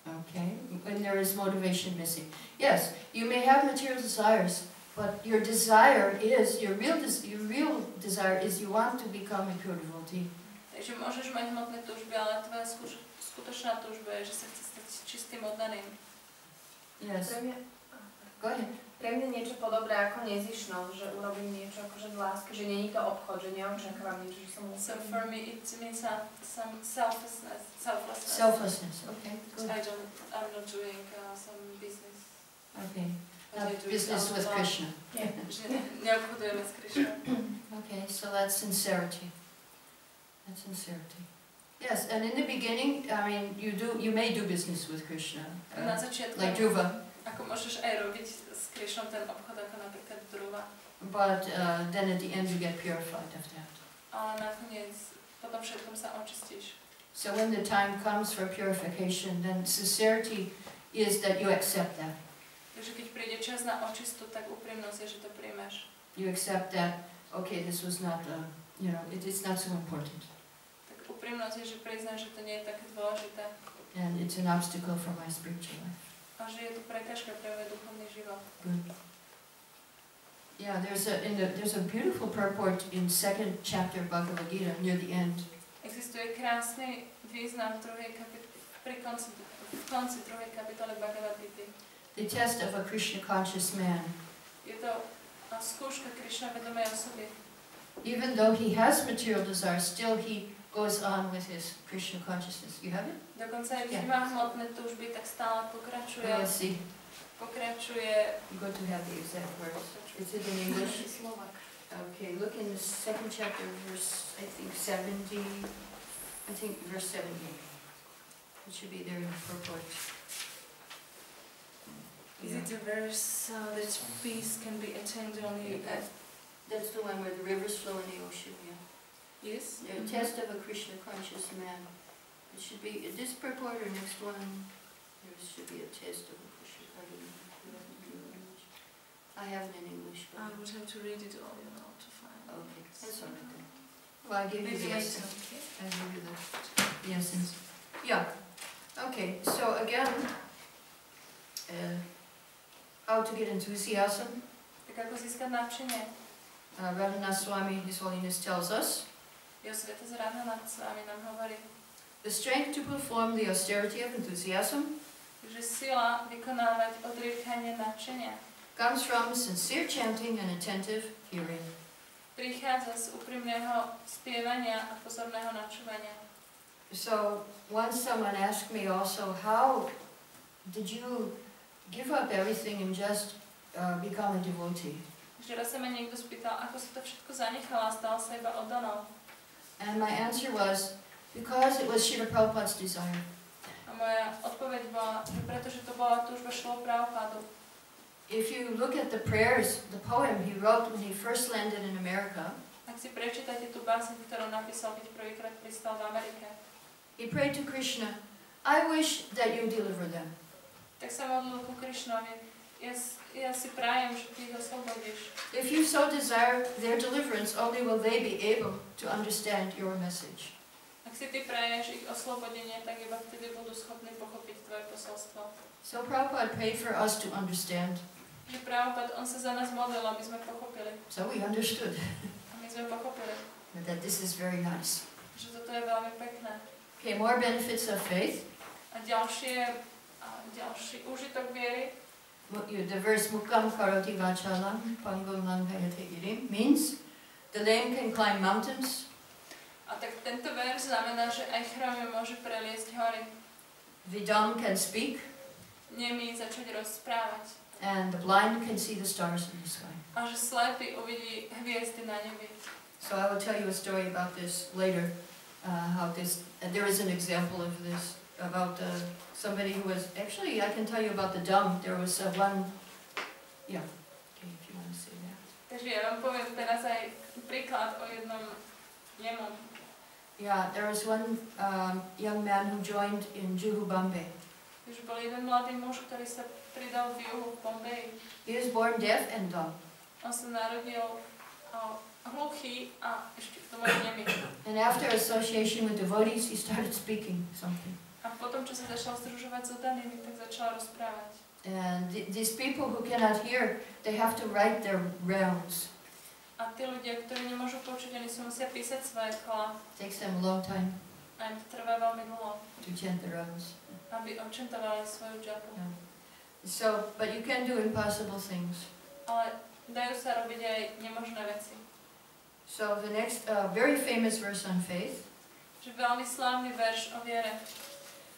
Okay. When there is motivation missing. Yes, you may have material desires, but your desire is, your real desire is you want to become a pure devotee. Takže môžeš mať hmotné túžby, ale tvoja skutočná túžba je, že sa chce stať čistým oddaným. Yes. Pre mňa, Go ahead. pre mňa niečo podobné ako nezišnosť, že urobím niečo akože z lásky, že nie je to obchod, že neočakávam niečo, že som So for me it means some selflessness. Selflessness. Okay. Good. I'm not doing some business. Okay. But I Not do business with self-love. Krishna. Že neobchodujeme s Krišnou. Okay, so that's sincerity. That's sincerity. Yes, and in the beginning, I mean, you may do business with Krishna, Na začiatku, like Dhruva, ako môžeš aj robiť s Krišnou ten obchod, ako napríklad Dhruva. but then at the end you get purified of that. Ale nakoniec, potom všetkom sa očistíš. So when the time comes for purification, then sincerity is that you accept that. Takže keď príde čas na očistu, tak úprimnosť je, že to príjmeš. You accept that, okay, this was not, it's not so important. Tak úprimnosť je, že priznáš, že to nie je také dôležité. And it's an obstacle for my spiritual life. A že je to prekážka pre môj duchovný život. Good. Yeah, there's a beautiful purport in 2nd chapter of Bhagavad Gita near the end. Existuje krásny význam v konci druhej kapitoly Bhagavad Gita. The test of a Krishna conscious man. Je to skúška Krišna vedomej osoby. Even though he has material desires, still he goes on with his Krishna consciousness. You have it? Dokonca aj keď má hmotné túžby, tak stále pokračuje. Let's see. Pokračuje. I'm going to have the exact words. Is it in English? Okay, look in the second chapter, verse, I think 70, verse 70. It should be there in the purport. Is it a verse that peace can be attained only at... That's the one where the rivers flow in the ocean, yeah. Yes? The test of a Krishna conscious man. It should be, this purport or next one, there should be a test of a Krishna conscious man. I have it in English. I would have to read it all, you know, to find it. Okay, that's all right then. Well, I gave you the Maybe later, essence. okay? I gave you the essence. Yeah. Okay, so again, how to get enthusiasm. Tak ako získať nadšenie? Radhanath Swami, His Holiness, tells us Jeho svätosť Radhanath s vami nám hovorí, the strength to perform the austerity of enthusiasm že sila vykonávať odriekanie nadšenia comes from sincere chanting and attentive hearing. prichádza z úprimného spievania a pozorného načúvania. So once someone asked me also, how did you give up everything and just become a devotee? Že raz sa ma niekto spýtal, ako si to všetko zanechala a stala sa iba oddanou. And my answer was, because it was Srila Prabhupada's desire. A moja odpoveď bola, že pretože to bola túžba Šrila Prabhupádu. If you look at the prayers, the poem he wrote when he first landed in America, Ak si prečítate tú báseň, ktorú napísal, keď prvýkrát pristal v Amerike, he prayed to Krishna, I wish that you deliver them. tak sa modlil ku Krišnovi. Ja si prajem, že ty ich oslobodíš. If you so desire their deliverance, only will they be able to understand your message. Ak si ty praješ ich oslobodenie, tak iba vtedy budú schopní pochopiť tvoje posolstvo. So Prabhupada prayed for us to understand. Že Prabhupada, on sa za nás modlil, aby sme pochopili. So we understood A my sme pochopili, that this is very nice. že toto je veľmi pekné. Okay, more benefits of faith. A ďalší užitok viery, The verse Mukam Karoti Vachalam Pangam Hayate Irim means the lame can climb mountains. a tak tento verš znamená, že aj chromy môže preliesť hory. The dumb can speak. Nemý začať rozprávať. And the blind can see the stars in the sky. A že slepý uvidí hviezdy na nebi. So I will tell you a story about this later. How this, there is an example of this about somebody who was, actually I can tell you about the dumb. There was one, yeah, okay, if you want to say that. Takže ja vám poviem teraz aj príklad o jednom nemom. Yeah, there was one young man who joined in Juhu, Bombay. Takže bol jeden mladý muž, ktorý sa pridal v juhu v Bombeji. He was born deaf and dumb. On sa narodil hluchý a ešte k tomu aj nemý. And after association with devotees, he started speaking something. A potom, čo sa začal združovať s oddanými, tak začal rozprávať. And these people who cannot hear, they have to write their rounds. A tí ľudia, ktorí nemôžu počuť, oni si musia písať svoje kola. Takes them a long time A im to trvá veľmi dlho, to chant the rounds. aby odčentovali svoju džapu. Yeah. So, but you can do impossible things. Ale dajú sa robiť aj nemožné veci. So the next very famous verse on faith. Že veľmi slávny verš o viere.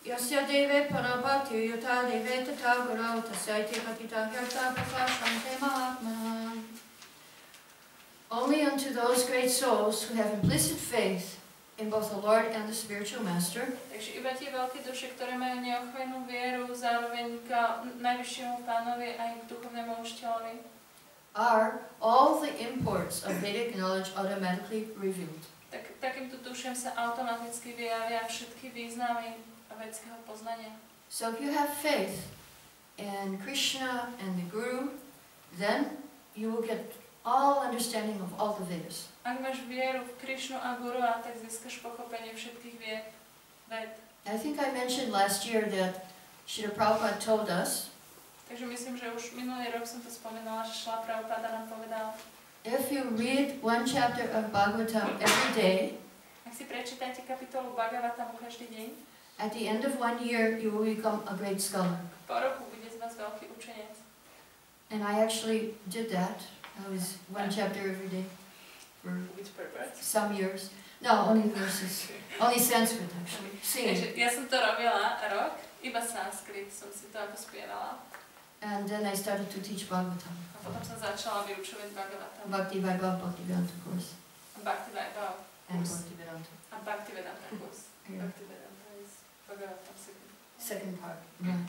Yasya deve parabhati yuta deve tata guru tasyaiti patita hyarta prakashante mahatma. Only unto those great souls who have implicit faith in both the Lord and the spiritual master. Takže iba tie veľké duše, ktoré majú neochvejnú vieru, zároveň k najvyššiemu pánovi aj k duchovnému učiteľovi, Are all the imports of Vedic knowledge automatically revealed. tak takýmto dušem sa automaticky vyjavia všetky významy vedského poznania. So if you have faith in Krishna and the Guru, then you will get all understanding of all the Vedas. Ak máš vieru v Krišnu a Guru, tak získaš pochopenie všetkých ved. I think I mentioned last year that Srila Prabhupada told us, Takže myslím, že už minulý rok som to spomenula, že Šrila Prabhupada nám povedal, if you read one chapter of Bhagavatam every day, ak si prečítate kapitolu Bhagavatamu každý deň, at the end of 1 year you will become a great scholar. po roku bude z vás veľký učenec. And I actually did that. I was one chapter every day for Which purpose? some years. No, only verses. Only Sanskrit actually. Takže Singing. ja som to robila rok, iba sanskrit som si to ako spievala. And then I started to teach Bhagavatam. A potom som začala vyučovať Bhagavatam. Bhakti Vaibhav, Bhaktivedanta course. Bhakti Vaibhav And Course. Bhaktivedanta. A Bhaktivedanta course. Yeah. Bhaktivedanta is Bhagavatam second. Second part. Right.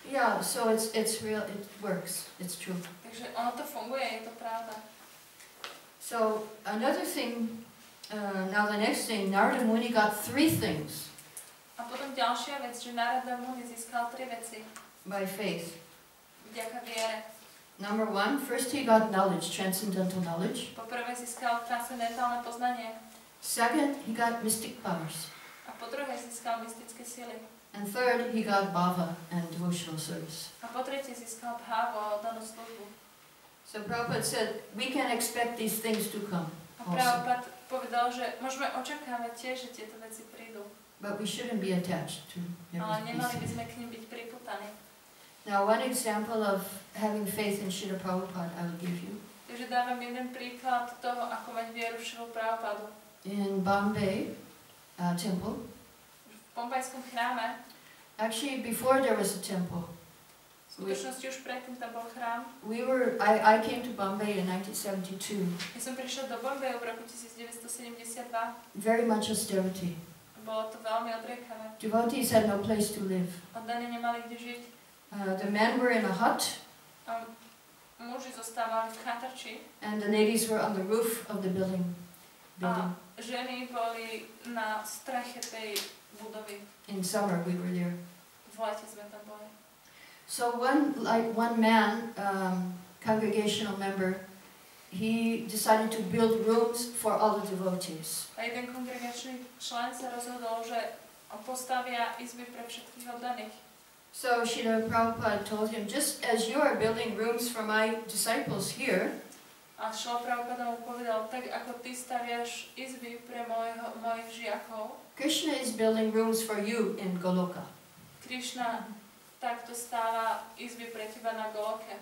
Yeah, so it's real, it works, it's true. Takže ono to funguje, je to pravda. So another thing, now the next thing, Narada Muni got 3 things A potom ďalšia vec, že Narada Muni získal 3 veci by faith. vďaka viere. Number 1, first he got knowledge, transcendental knowledge. Po prvé získal transcendentálne poznanie. Second, he got mystic powers. A po druhé získal mystické sily. And third, he got bhava and devotional service. A po tretie získal bhávu a oddanú službu. So Prabhupada said, we can expect these things to come A also, Prabhupada povedal, že môžeme očakávať tiež, že tieto veci prídu. but we shouldn't be attached to Ale nemali by everything. sme k nim byť priputaní. Now one example of having faith in Srila Prabhupada I will give you. Takže dávam jeden príklad toho, ako mať vieru v Šrilu Prabhupádu. In Bombay temple, V bombajskom chráme, actually before there was a temple, v skutočnosti už predtým tam bol chrám. I came to Bombay in 1972, Ja som prišla do Bombayu v roku 1972. very much austerity. Bolo to veľmi odriekavé. Devotees had no place to live. Oddaní nemali kde žiť. The men were in a hut A muži zostávali v chatrči and the ladies were on the roof of the building. a ženy boli na streche tej budovy. In summer we were there. V lete sme tam boli. So one man, congregational member, he decided to build rooms for all the devotees. A jeden kongregačný člen sa rozhodol, že postavia izby pre všetkých oddaných. So Srila Prabhupada told him, just as you are building rooms for my disciples here, A Šrila Prabhupada mu povedal, tak ako ty staviaš izby pre mojich žiakov, Krishna is building rooms for you in Goloka. Krišna takto stáva izby pre teba na Goloke.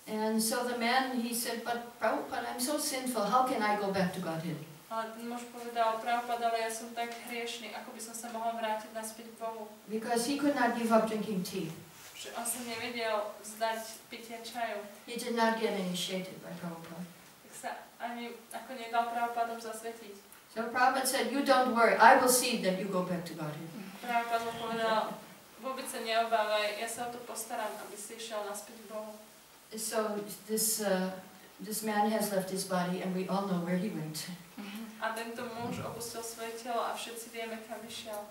And so the man, he said, but Prabhupada, I'm so sinful, how can I go back to Godhead? Ale ten muž povedal, Prabhupada, ale ja som tak hriešný, ako by som sa mohol vrátiť naspäť k Bohu. Because he could not give up drinking tea. Že on sa nevedel vzdať pitia čaju. He did not get initiated by Prabhupada. Tak sa ani ako nedal Prabhupádom zasvetiť. So Prabhupada said, you don't worry, I will see that you go back to Godhead. Prabhupada mu povedal, vôbec sa neobávaj, ja sa o to postaram, aby si išiel naspäť k Bohu. So this man has left his body and we all know where he went. A tento muž opustil svoje telo a všetci vieme, kam išiel.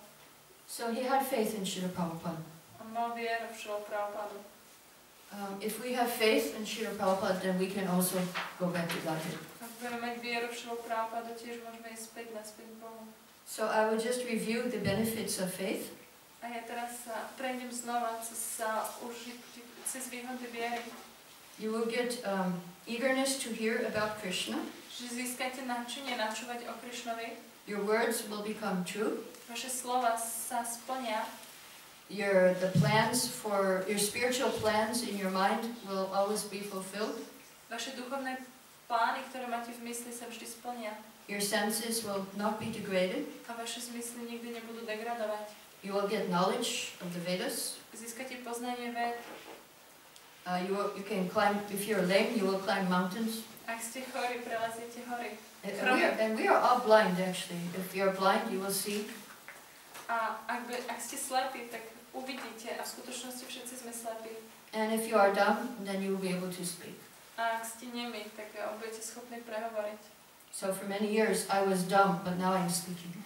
So he had faith in Srila Prabhupada. On mal vieru v Šrilu Prabhupádu. If we have faith in Srila Prabhupada, then we can also go back to Godhead. Ak budeme mať vieru v Šrilu Prabhupádu, tiež môžeme ísť späť naspäť k Bohu. So I will just review the benefits of faith. A ja teraz sa prejdem znova cez výhody viery. You will get eagerness to hear about Krishna. Že získate nadšenie načúvať o Krišnovi. Your words will become true. Vaše slova sa splnia. Your spiritual plans in your mind will always be fulfilled. Vaše duchovné plány, ktoré máte v mysli, sa vždy splnia. Your senses will not be degraded. A vaše zmysly nikdy nebudú degradovať. You will get knowledge of the Vedas. Získate poznanie ved. You can climb, if you're lame, you will climb mountains. Ak ste chorí, preleziete hory. And we are all blind actually. If you're blind, you will see. A ak ste slepí, tak uvidíte. A v skutočnosti všetci sme slepí. And if you are dumb, then you will be able to speak. A ak ste nemí, tak budete schopní prehovoriť. So for many years I was dumb, but now I'm speaking.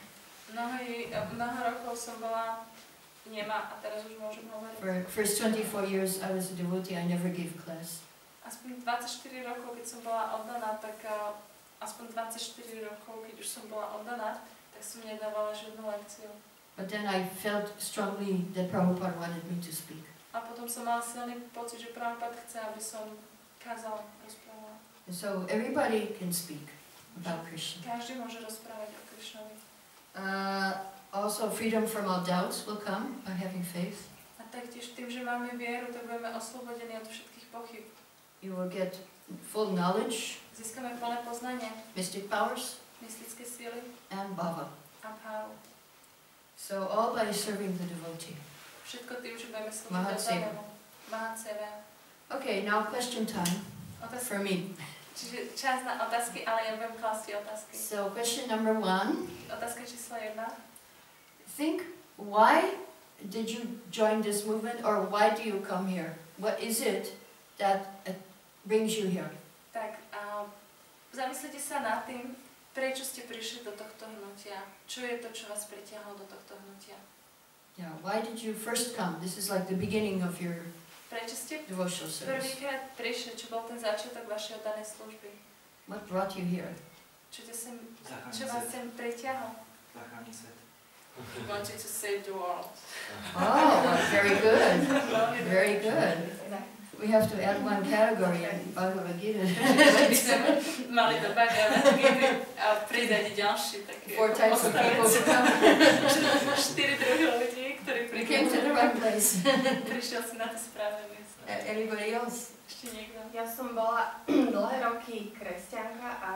Mnoho rokov som bola nemá a teraz už môžem hovoriť. For first 24 years I was a devotee, I never gave class. Aspoň 24 rokov, keď som bola oddaná, tak aspoň 24 rokov, keď už som bola oddaná, tak som nedávala žiadnu lekciu. But then I felt strongly that Prabhupada wanted me to speak. A potom som mala silný pocit, že Prabhupada chce, aby som kázala, rozprávala. And so everybody can speak about Krishna. Každý môže rozprávať o Krišnovi. Also freedom from all doubts will come by having faith. A taktiež tým, že máme vieru, tak budeme oslobodení od všetkých pochyb. You will get full knowledge, Získame plné poznanie, mystic powers, mystické síly and bhava. a bhávu. So all by serving the devotee. Všetko tým, že budeme slúžiť Mahát seva. oddanému. Má sebe. Okay, now question time for me. Čiže čas na otázky, ale ja budem klásť otázky. So question number 1. Otázka číslo 1. Think, why did you join this movement, or why do you come here? What is it that brings you here? Tak, zamyslite sa nad tým, prečo ste prišli do tohto hnutia. Čo je to, čo vás pritiahlo do tohto hnutia? Yeah, why did you first come? This is like the beginning of your Prečo ste devotional service. prvýkrát prišli? Čo bol ten začiatok vašej oddanej služby? What brought you here? Čo vás sem pritiahlo? Zachrániť svet. He wanted to save the world. Oh, very good. Very good. We have to add one category in Bhagavad Gita. Mali do Bhagavad Gita a pridať ďalší taký 4 types of people to come. 4 druhy ľudí, ktorí We came to the right place. prišiel si na to správne miesto. Anybody else? Ešte niekto? Ja som bola dlhé roky kresťanka a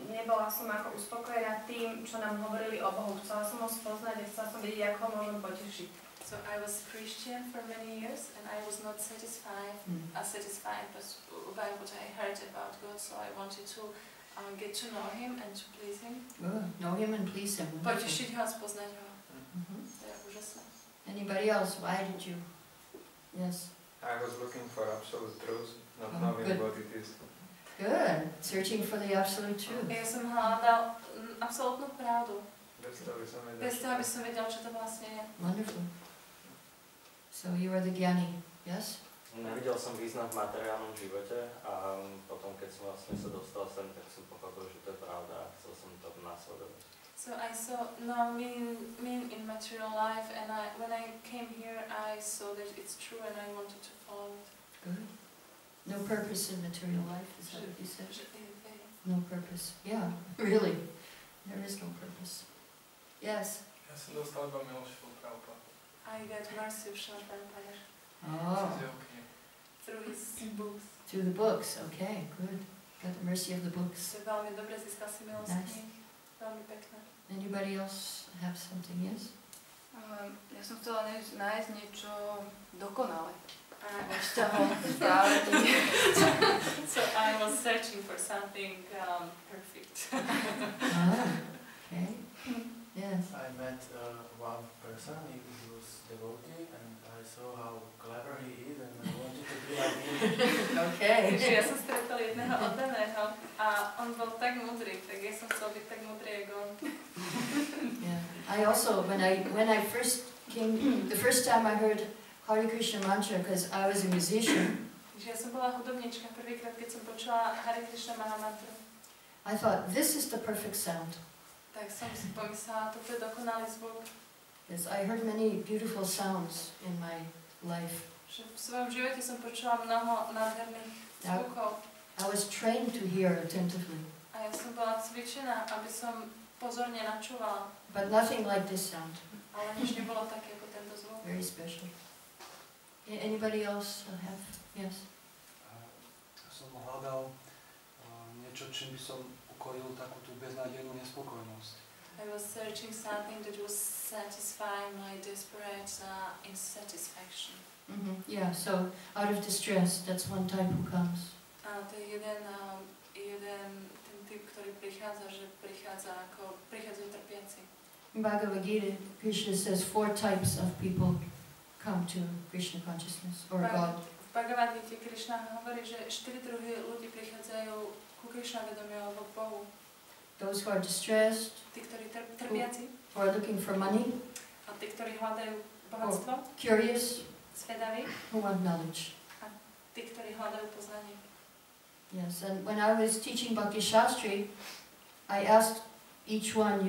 nebola som ako uspokojená tým, čo nám hovorili o Bohu. Chcela som ho spoznať a chcela som vidieť, ako ho môžem potešiť. So I was Christian for many years and I was not satisfied by what I heard about God, so I wanted to get to know Him and to please Him. Know Him and please Him. Potešiť ho a spoznať ho. To je úžasné. Anybody else? Why did you? Yes. I was looking for absolute truth, not Oh, knowing good. what it is. Good. Searching for the absolute truth. Ja som hľadal absolútnu pravdu. Bez toho by som vedel. Bez toho, aby som vedel, čo to vlastne je. Wonderful. So you are the Gyani, yes? Nevidel som význam v materiálnom živote a potom, keď som vlastne sa dostal sem, tak som pochopil, že to je pravda a chcel som to následovať. So I saw no meaning in material life, and when I came here, I saw that it's true, and I wanted to follow it. Good. No purpose in material life, is that what you said? No purpose. Yeah, really. There is no purpose. Yes. Ja som dostal iba milosť pravda. I got mercy of Srila Prabhupada Oh, through his books. through the books. Okay, good. Got the mercy of the books. So veľmi dobre získal si milosť Nice. kníh. Veľmi pekné. Anybody else have something? Yes? Ja som chcela nájsť niečo dokonalé. So I was searching for something perfect. Okay. Yes. I met one person, he was devotee, and I saw how clever he is, and I wanted to be like him. Okay. Ja som stretol jedného oddaného a on bol tak múdry, tak ja som chcel byť tak múdry ako on. Yeah. I also, when I first came, the first time I heard Hare Krišna mantra, because I was a musician, Ja som bola hudobnička prvýkrát, keď som počula Hare Krišna mantru. I thought, this is the perfect sound. Tak som si pomyslela, toto je dokonalý zvuk. Yes, I heard many beautiful sounds in my life. Že v svojom živote som počula mnoho nádherných zvukov. I was trained to hear attentively, A ja som bola cvičená, aby som pozorne načúvala. but nothing like this sound. Ale nič nebolo také ako tento zvuk. Very special. Anybody else have? Yes. Ja som hľadal niečo, čím by som ukojil takú tú beznádejnú nespokojnosť. I was searching something that was satisfying my desperate insatisfaction. Yeah, so out of distress, that's one type who comes. A to je jeden ten typ, ktorý prichádza, že prichádzajú trpiaci. In Bhagavad Gita, Krishna says 4 types of people come to Krishna consciousness, or God. V Bhagavad Gita Krišna hovorí, že 4 druhy ľudí prichádzajú ku Krišna vedomiu alebo k Bohu. Those who are distressed, Tí, ktorí trpiaci, who are looking for money, a tí, ktorí hľadajú bohatstvo, curious, svedaví, who want knowledge. tí, ktorí hľadajú poznanie. Yes, and when I was teaching Bhakti Shastri, I asked each one,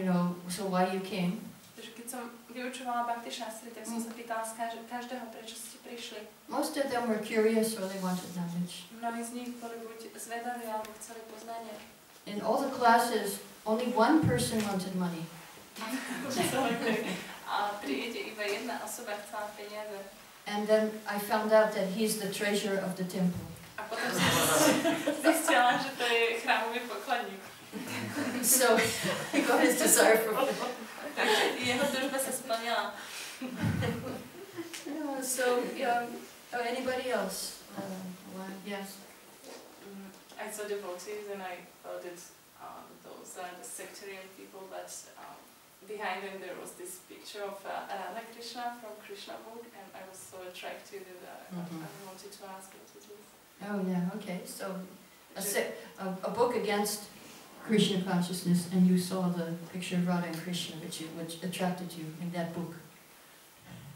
so why you came? Takže keď som vyučovala Bhakti Shastri, tak som sa pýtala každého, prečo ste prišli. Most of them were curious or they wanted knowledge. Mnohí z nich boli buď zvedaví, alebo chceli poznanie. In all the classes, only one person wanted money. A triede iba jedna osoba chcela peniaze. And then I found out that he's the treasurer of the temple. A potom som zistila, že to je chrámový pokladník. So he got his desire for money. Takže jeho túžba sa splnila. Oh, anybody else? Yes. I saw devotees and I thought that those are the sectarian people, but behind them there was this picture of Radha Krishna from Krishna book, and I was so attracted that I wanted to ask what it is. Oh yeah, okay. So a book against Krishna consciousness, and you saw the picture of Radha and Krishna, which attracted you in that book.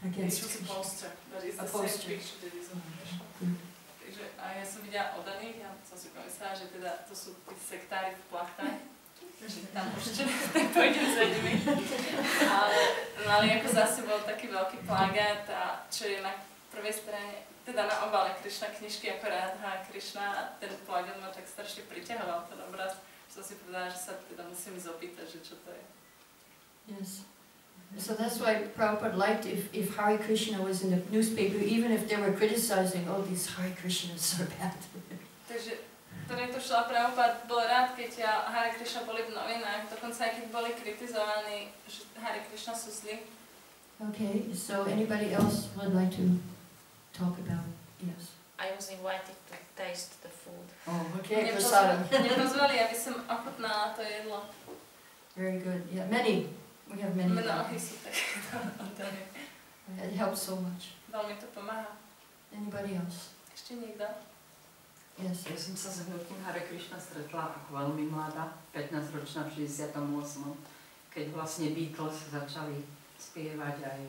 Against it was a poster, but it's the same picture that is on Krishna. Takže a ja som videla odaných, ja som si pomyslela, že teda to sú tí sektári v plachtách, že tam určite pôjdem za nimi. Ale mali ako za sebou taký veľký plagát, čo je na prvej strane, teda na obale Krišna knižky ako Radha a Krišna, a ten plagát ma tak strašne priťahoval ten obraz, že som si povedala, že sa teda musím zopýtať, že čo to je. Yes. So that's why Prabhupada liked if Hare Krishna was in the newspaper, even if they were criticizing, oh, these Hare Krishnas are bad. Takže preto šla Prabhupada bol rád, keď Hare Krishna boli v novinách, dokonca aj keď boli kritizovaní, že Hare Krishna sú zlí. Okay, so anybody else would like to talk about? Yes. I was invited to taste the food. Oh, okay. Mne pozvali, aby som ochutnala to jedlo. Very good. Yeah, many. We have many. Mnohí sú také. It helps so much. Veľmi to pomáha. Anybody else? Ešte niekto? Yes. Ja som sa s hnutím Hare Krishna stretla ako veľmi mladá, 15-ročná v 68. Keď vlastne Beatles začali spievať aj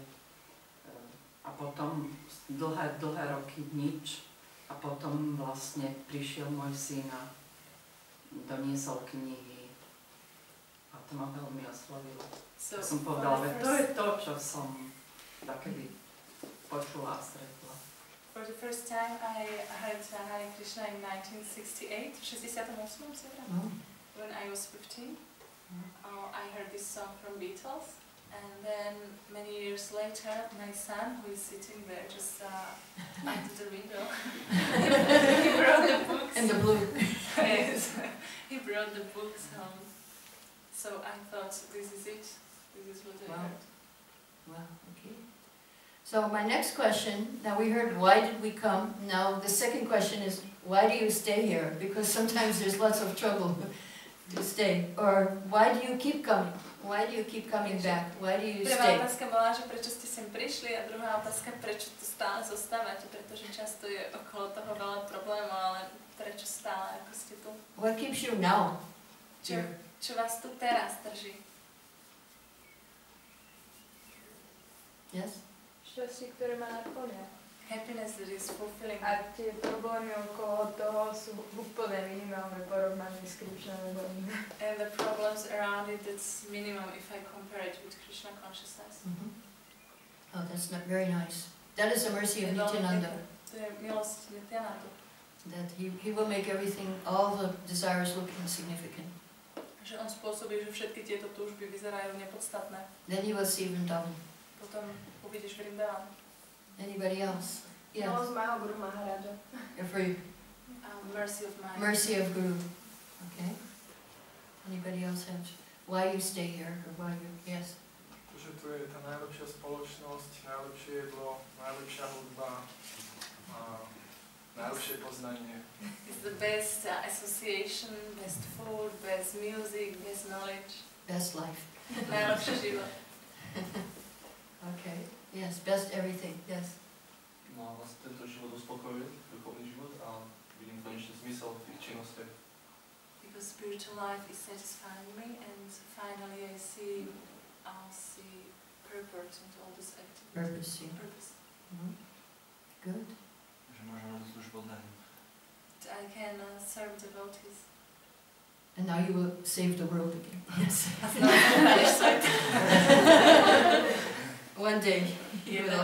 a potom dlhé roky nič a potom vlastne prišiel môj syn a doniesol knihy a to ma veľmi oslovilo. So som povedala, že to je to, čo som takedy počula a stretla. For the first time I heard Hare Krishna in 1968, when I was 15. I heard this song from Beatles, and then many years later my son, who is sitting there just under the window, he brought the books. In the blue. Yes, he brought the books home. So I thought, this is it. This is what I heard. Wow, okay. So my next question, now we heard why did we come, now the second question is why do you stay here? Because sometimes there's lots of trouble to stay. Or why do you keep coming? Why do you keep coming back? Why do you stay? Prvá otázka bola, že prečo ste sem prišli, a druhá otázka, prečo tu stále zostávate, pretože často je okolo toho veľa problémov, ale prečo stále, ako ste tu? What keeps you now? Čo vás tu teraz drží? Yes? Šťastie, ktoré ma naplňa. Happiness that is fulfilling. A tie problémy okolo toho sú úplne minimálne porovnaní s Krishna. And the problems around it, it's minimum if I compare it with Krishna consciousness. Oh, that's not very nice. That is the mercy of Nityananda. To je milosť Nityananda. That he will make everything, all the desires look insignificant. Že on spôsobí, že všetky tieto túžby vyzerajú nepodstatné. Then you will see Vrindavan. Potom uvidíš Vrindavan. Anybody else? Yes. Milosť mojho Guru Maharaja. For you. Mercy of mine. Mercy of Guru. Okay. Anybody else have? Why you stay here? Or why you? Yes. Že tu je tá najlepšia spoločnosť, najlepšie jedlo, najlepšia hudba, najlepšie poznanie. It's the best association, best food, best music, best knowledge. Best life. Najlepší život. Okay. Yes, best everything. Yes. No a vlastne tento život uspokojuje, duchovný život, a vidím konečne zmysel v tých činnostiach. Because spiritual life is satisfying me, and finally I see purpose into all this activity. Purpose, yeah. Purpose. Good. Že môžem robiť službu od Dani. I can serve devotees. And now you will save the world again. Yes. One day you will.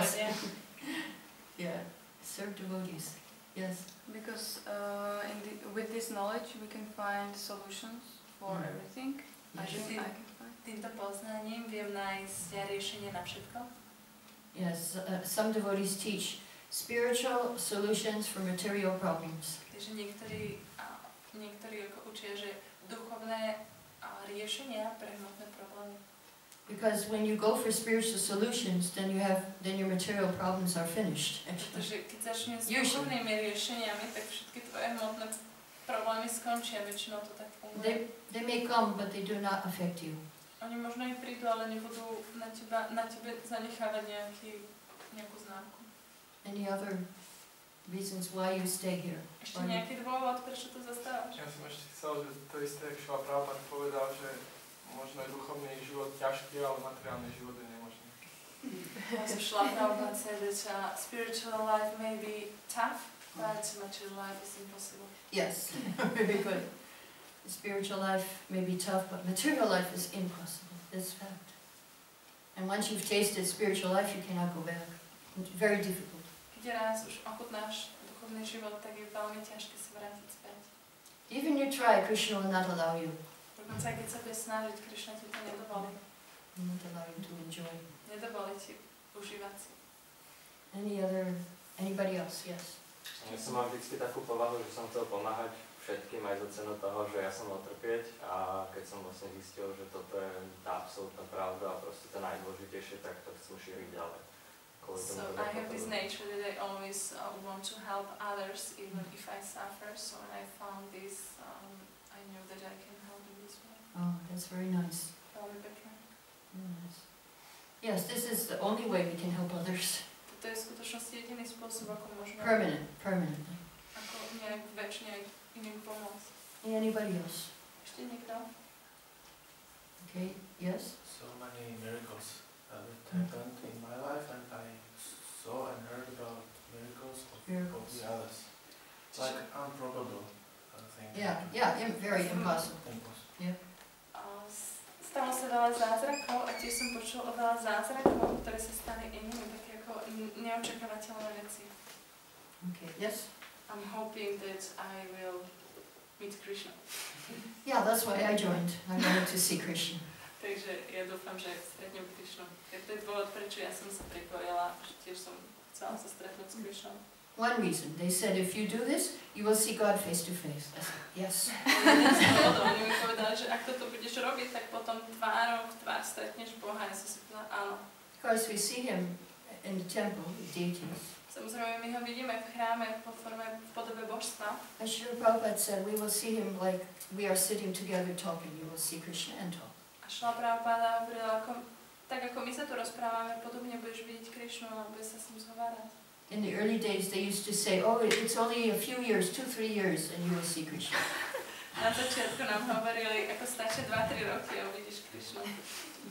Yeah. Serve devotees. Yes. Because with this knowledge we can find solutions for everything. I think I can find. Týmto poznaním viem nájsť riešenie na všetko. Yes. Some devotees teach spiritual solutions for material problems. Takže niektorí ako učia, že duchovné riešenia pre hmotné problémy. Because when you go for spiritual solutions, then your material problems are finished. Pretože keď začneš s duchovnými riešeniami, tak všetky tvoje hmotné problémy skončia, väčšinou to tak funguje. They may come, but they do not affect you. Oni možno aj prídu, ale nebudú na tebe zanechávať nejakú známku. Any other reasons why you stay here? Ešte nejaký dôvod, prečo to zastávaš? Ja som ešte chcel, že to isté, jak Šila Prabhupád povedal, že možno je duchovný život ťažký, ale materiálny život je nemožný. Also Šila Prabhupád said that spiritual life may be tough, but material life is impossible. Yes, very good. Spiritual life may be tough, but material life is impossible. That's fact. And once you've tasted spiritual life, you cannot go back. It's very difficult. Keď raz už ochutnáš duchovný život, tak je veľmi ťažké sa vrátiť späť. Even you try, Krishna will not allow you. Dokonca keď sa budeš snažiť, Krišna ti to nedovolí. He won't allow you to enjoy. Nedovolí ti užívať si. Anybody else? Yes. Ja som mal vždycky takú povahu, že som chcel pomáhať všetkým aj za cenu toho, že ja som mal trpieť a keď som vlastne zistil, že toto je tá absolútna pravda a proste to najdôležitejšie, tak to chcem šíriť ďalej. So I have this nature that I always want to help others even if I suffer. So when I found this, I knew that I can help in this way. Oh, that's very nice. Veľmi pekné. Yes. Yes, this is the only way we can help others. To je v skutočnosti jediný spôsob, ako môžeme Permanently. ako nejak väčšine iným pomôcť. Anybody else? Ešte niekto? Okay, yes? So many miracles that happened in my life, and I saw and heard about miracles of the others. Like improbable things. Yeah, very impossible. Yeah. Stalo sa veľa zázrakov a tiež som počul o veľa zázrakov, ktoré sa stali inými, také ako neočakávateľné veci. Okay, yes? I'm hoping that I will meet Krishna. Yeah, that's why I joined. I wanted to see Krishna. Takže ja dúfam, že stretnem Krishnu. To je dôvod, prečo ja som sa pripojila, že tiež som chcela sa stretnúť s Krishnou. One reason, they said if you do this, you will see God face to face. I said, yes. Oni mi povedali, že ak toto budeš robiť, tak potom tvárou v tvár stretneš Boha. Ja som si povedala, áno. Of course, we see him in the temple, the deities. Samozrejme, my ho vidíme v chráme v podobe božstva. As Srila Prabhupada said, we will see him like we are sitting together talking. You will see Krishna and talk. A Srila Prabhupada hovorila, tak ako my sa tu rozprávame, podobne budeš vidieť Krišnu a budeš sa s ním zhovárať. In the early days, they used to say, oh, it's only a few years, 2-3 years, and you will see Krishna. Na začiatku nám hovorili, ako stačí 2-3 roky a uvidíš Krišnu.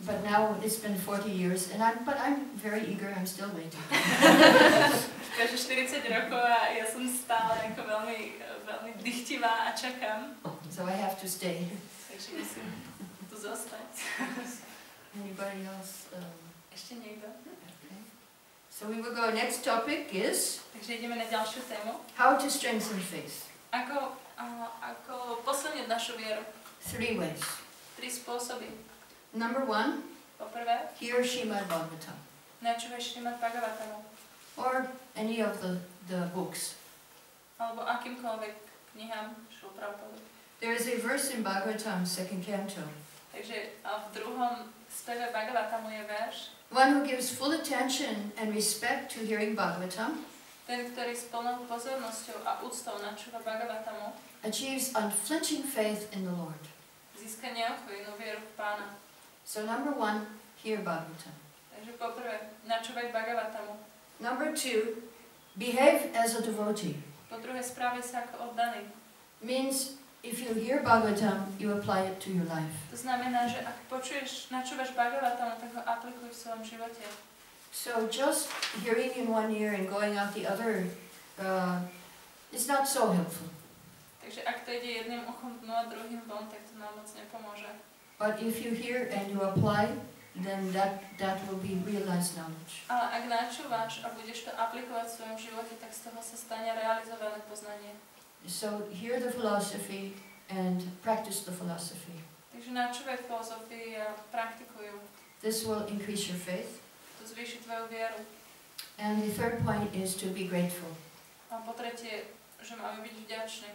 But now it's been 40 years, and I'm very eager. I'm still waiting. Takže 40 rokov a ja som stále ako veľmi dychtivá a čakám. So I have to stay. Takže musím tu zostať. Anybody else? Ešte niekto? Okay. So we will go. Next topic is. Takže ideme na ďalšiu tému. How to strengthen faith. Ako posilniť našu vieru. 3 ways. 3 spôsoby. Number 1. Poprvé. Hear Srimad Bhagavatam. Načúvaj Srimad Bhagavatamu. Or any of the books. Alebo akýmkoľvek knihám Srila Prabhupada. There is a verse in Bhagavatam, 2nd canto. Takže v druhom speve Bhagavatamu je verš. One who gives full attention and respect to hearing Bhagavatam. Ten, ktorý s plnou pozornosťou a úctou načúva Bhagavatamu, achieves unflinching faith in the Lord. Získa neochvejnú vieru v Pána. So number 1, hear Bhagavatam. Takže poprvé, načúvaj Bhagavatamu. Number 2, behave as a devotee. Po druhé, správaj sa ako oddaný. Means if you hear Bhagavatam, you apply it to your life. To znamená, že ak načúvaš Bhagavatamu, tak ho aplikuj v svojom živote. So just hearing in one ear and going out the other is not so helpful. Takže ak to ide jedným uchom dnu a druhým von, tak to nám moc nepomôže. But if you hear and you apply, then that will be realized knowledge. Ale ak načúvaš a budeš to aplikovať v svojom živote, tak z toho sa stane realizované poznanie. So hear the philosophy and practice the philosophy. Takže načúvaj filozofii a praktikuj ju. This will increase your faith. To zvýši tvoju vieru. And the third point is to be grateful. A po tretie, že máme byť vďační.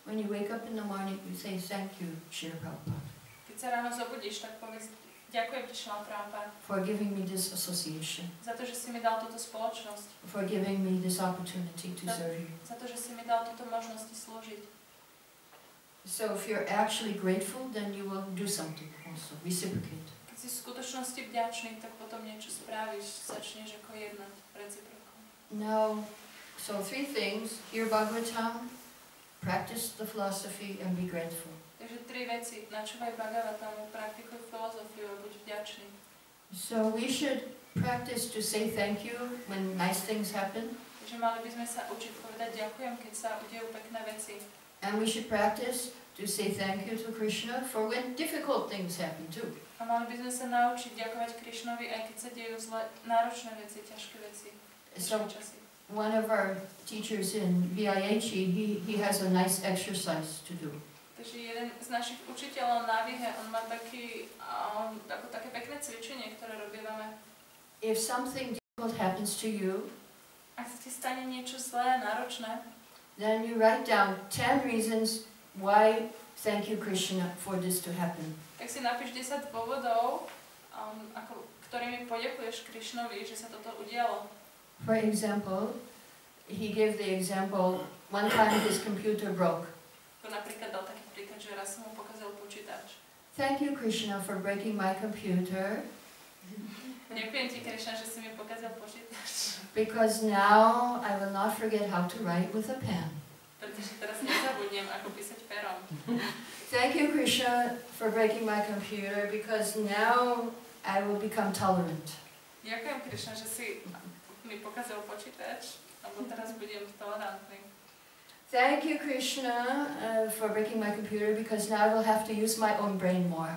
When you wake up in the morning, you say thank you, Srila Prabhupada. Keď sa ráno zobudíš, tak povedz Ďakujem ti, Šila Prabhupád, for giving me this association, za to, že si mi dal túto spoločnosť, for giving me this opportunity to serve you. za to, že si mi dal túto možnosť slúžiť. So if you're actually grateful, then you will do something also, reciprocate. Keď si v skutočnosti vďačný, tak potom niečo spravíš, začneš ako jednať reciprokom. Now, so 3 things, hear Bhagavatam, practice the philosophy and be grateful. Takže 3 veci, načúvaj Bhagavatamu, praktikuj filozofiu a buď vďačný. So we should practice to say thank you when nice things happen. Takže mali by sme sa učiť povedať ďakujem, keď sa udejú pekné veci. And we should practice to say thank you to Krishna for when difficult things happen too. A mali by sme sa naučiť ďakovať Krišnovi, aj keď sa dejú zle, náročné veci, ťažké veci, ťažké časy. One of our teachers in VIH, he has a nice exercise to do. Takže jeden z našich učiteľov na Vihe, on má také pekné cvičenie, ktoré robívame. If something difficult happens to you, ak sa ti stane niečo zlé, náročné, then you write down 10 reasons why thank you Krishna for this to happen. Tak si napíš 10 dôvodov, ktorými poďakuješ Krišnovi, že sa toto udialo. For example, he gave the example, one time his computer broke. Napríklad dal taký príklad, že raz som mu pokazil počítač. Thank you Krishna for breaking my computer. Ďakujem ti, Krišna, že si mi pokazil počítač. Because now I will not forget how to write with a pen. Pretože teraz nezabudnem, ako písať perom. Thank you Krishna for breaking my computer because now I will become tolerant. Ďakujem, Krišna, že si mi pokazil počítač, lebo teraz budem tolerantný. Thank you Krishna for breaking my computer because now I will have to use my own brain more.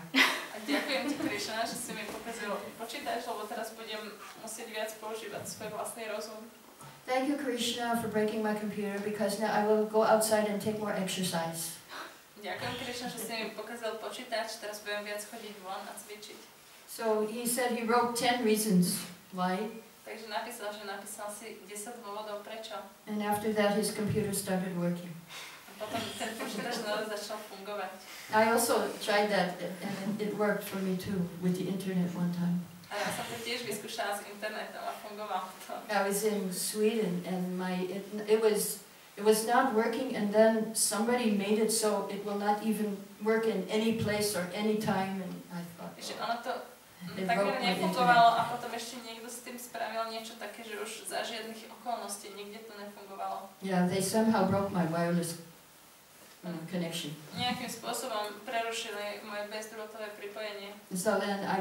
A ďakujem ti, Krišna, že si mi pokazil počítač, lebo teraz budem musieť viac používať svoj vlastný rozum. Thank you Krishna for breaking my computer because now I will go outside and take more exercise. Ďakujem, Krišna, že si mi pokazil počítač, teraz budem viac chodiť von a cvičiť. So he said he wrote 10 reasons why. Takže napísal si 10 dôvodov prečo. And after that his computer started working. A potom ten počítač začal fungovať. I also tried that and it worked for me too with the internet one time. A ja som to tiež vyskúšala s internetom a fungovalo to. I was in Sweden and it was not working, and then somebody made it so it will not even work in any place or any time, and I thought, Že ono to it takmer broke my nefungovalo internet. a potom ešte niekto s tým spravil niečo také, že už za žiadnych okolností nikde to nefungovalo. Yeah, they somehow broke my wireless connection. Nejakým spôsobom prerušili moje bezdrôtové pripojenie. So then I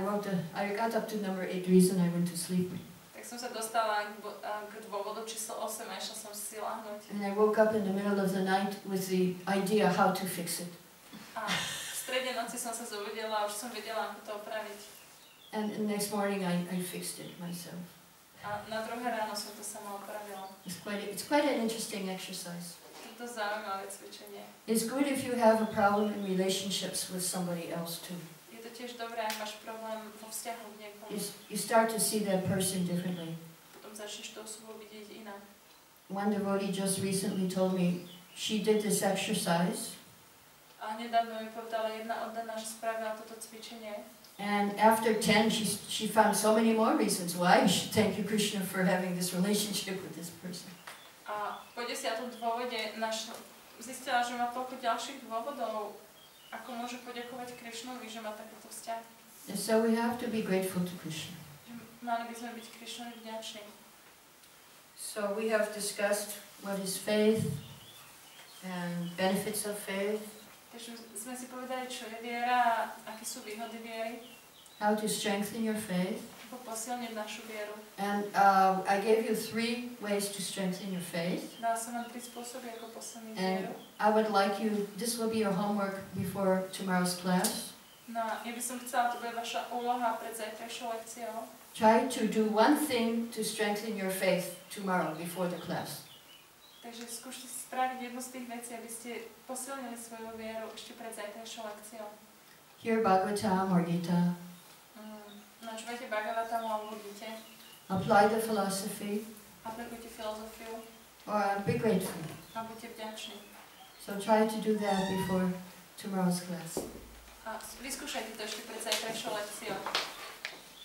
got up to number 8 reason I went to sleep. Tak som sa dostala k dôvodu číslo 8 a išla som si ľahnuť. And I woke up in the middle of the night with the idea how to fix it. A v strede noci som sa zobudila a už som vedela, ako to opraviť. And the next morning I fixed it myself. A na druhé ráno som to sama opravila. It's quite an interesting exercise. To zaujímavé cvičenie. It's good if you have a problem in relationships with somebody else too. Je to tiež dobré, ak máš problém vo vzťahu k niekomu. You start to see that person differently. Potom začneš tú osobu vidieť inak. One devotee just recently told me she did this exercise. A nedávno mi povedala jedna oddaná, že spravila toto cvičenie. And after 10, she found so many more reasons why she should thank you, Krishna, for having this relationship with this person. A po 10. dôvode zistila, že má toľko ďalších dôvodov, ako môže poďakovať Krišnovi, že má takýto vzťah. And so we have to be grateful to Krishna. Mali by sme byť Krišnovi vďační. So we have discussed what is faith and benefits of faith. Takže sme si povedali, čo je viera a aké sú výhody viery. How to strengthen your faith. Ako posilniť našu vieru. And I gave you 3 ways to strengthen your faith. Dala som vám 3 spôsoby, ako posilniť And vieru. I would like you, this will be your homework before tomorrow's class. No, ja by som chcela, to bude vaša úloha pred zajtrajšou lekciou. Try to do one thing to strengthen your faith tomorrow before the class. Takže skúšte si spraviť jednu z tých vecí, aby ste posilnili svoju vieru ešte pred zajtrajšou lekciou. Hear Bhagavatam or Gita. Načúvajte Bhagavatamu alebo Gite. Apply the philosophy. Aplikujte filozofiu. Or be grateful. A buďte vďační. So try to do that before tomorrow's class. A vyskúšajte to ešte pred zajtrajšou lekciou.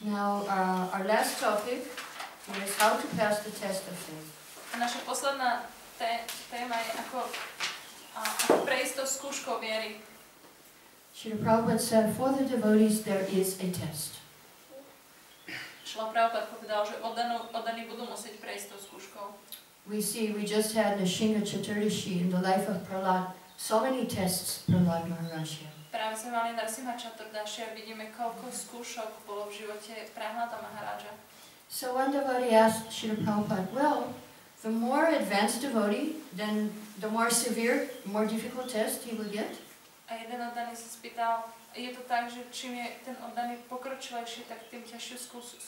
Now, our last topic is how to pass the test of faith. A naša posledná téma je ako prejsť to skúškou viery. Srila Prabhupada said, for the devotees there is a test. Srila Prabhupada povedal, že oddaní budú musieť prejsť tou skúškou. We just had Nishinga Chaturdashi in the life of Prahlad. So many tests Prahlad Maharaj had. Práve sme mali Narsimha Chaturdashi a vidíme, koľko skúšok bolo v živote Prahlada Maharaja. So one devotee asked Srila Prabhupada, well, the more advanced devotee, then the more severe, more difficult test he will get. A jeden oddaný sa spýtal, je to tak, že čím je ten oddaný pokročilejší, tak tým ťažšiu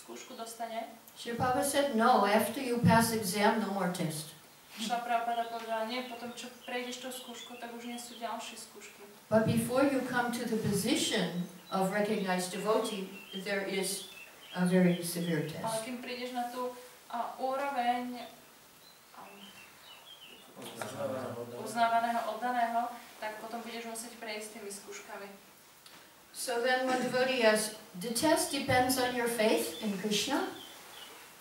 skúšku dostane? Srila Prabhupada said, no, after you pass exam, no more test. Srila Prabhupada povedala, nie, potom čo prejdeš tou skúšku, tak už nie sú ďalšie skúšky. But before you come to the position of recognized devotee, there is a very severe test. Ale kým prídeš na tú úroveň uznávaného oddaného, tak potom budeš musieť prejsť tými skúškami. So then one devotee asks, the test depends on your faith in Krishna?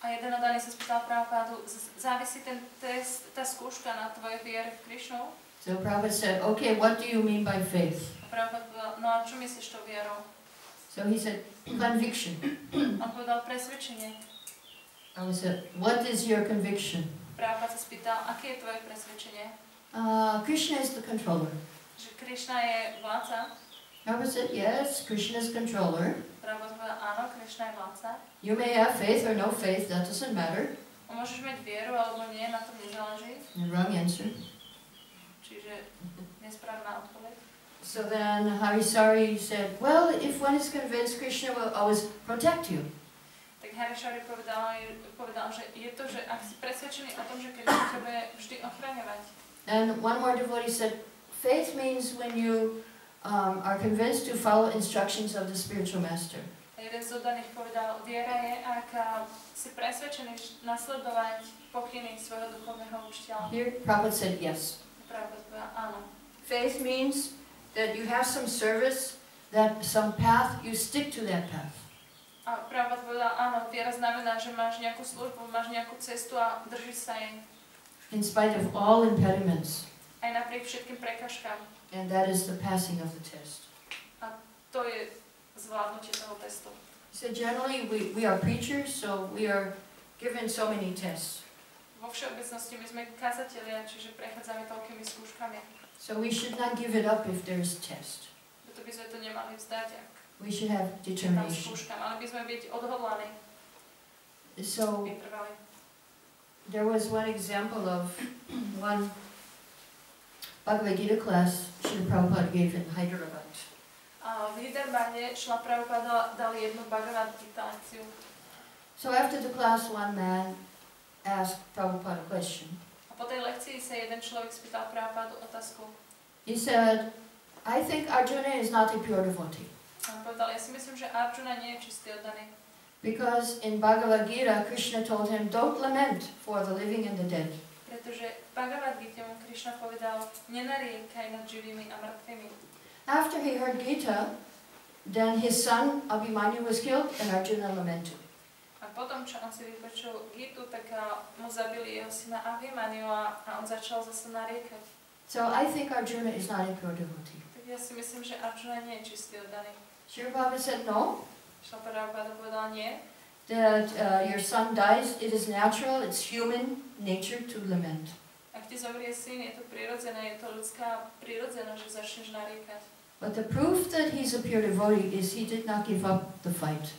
A jeden oddaný sa spýtal Prabhupádu, závisí ten test, tá skúška na tvojej viere v Krišnu? So Prabhupada said, okay, what do you mean by faith? A Prabhupada povedal, no a čo myslíš tou vierou? So he said, conviction. On povedal presvedčenie. I said, what is your conviction? Prabhupada sa spýtal, aké je tvoje presvedčenie? Krishna is the controller. Že Krišna je vládca? Prabhupada said, yes, Krishna is controller. Prabhupada povedal, áno, Krišna je vládca. You may have faith or no faith, that doesn't matter. Môžeš mať vieru alebo nie, na tom nezáleží. The wrong answer. Čiže nesprávna odpoveď. So then Harisari said, well, if one is convinced, Krishna will always protect you. Tak Hare povedal, že je to, že ak si presvedčený o tom, že Krišna ťa bude vždy ochraňovať. And one more devotee said, faith means when you are convinced to follow instructions of the spiritual master. A jeden z oddaných povedal, viera je, ak si presvedčený nasledovať pokyny svojho duchovného učiteľa. Here, Prabhupada said yes. Prabhupada povedal, áno. Faith means that you have some service, that some path, you stick to that path. A Prabhupada povedal, áno, viera znamená, že máš nejakú službu, máš nejakú cestu a držíš sa jej. In spite of all impediments. Aj napriek všetkým prekažkám. And that is the passing of the test. A to je zvládnutie toho testu. So generally we are preachers, so we are given so many tests. Vo všeobecnosti my sme kazatelia, čiže prechádzame toľkými skúškami. So we should not give it up if there's test. Preto by sme to nemali vzdať, ak we should have tam determination. skúška. Mali by sme byť odhodlaní. So there was one example of one Bhagavad Gita class Srila Prabhupada gave in Hyderabad. V Hyderabade Srila Prabhupada dal jednu Bhagavad Gita lekciu. So after the class, one man asked Prabhupada a question. A po tej lekcii sa jeden človek spýtal Prabhupádu otázku. He said, I think Arjuna is not a pure devotee. A on povedal, ja si myslím, že Arjuna nie je čistý oddaný. Because in Bhagavad Gita, Krishna told him, don't lament for the living and the dead. Pretože v Bhagavad Gita mu Krišna povedal, nenariekaj nad živými a mŕtvými. After he heard Gita, then his son Abhimanyu was killed and Arjuna lamented. A potom, čo on si vypočul Gitu, tak mu zabili jeho syna Abhimanyu a on začal zase nariekať. So I think Arjuna is not a pure devotee. Tak ja si myslím, že Arjuna nie je čistý oddaný. Srila Prabhupada said no. Srila Prabhupada povedal nie. That your son dies, it is natural, it's human nature to lament. Ak ti zomrie syn, je to prirodzené, je to ľudská prirodzená, že začneš nariekať. But the proof that he's a pure devotee is he did not give up the fight.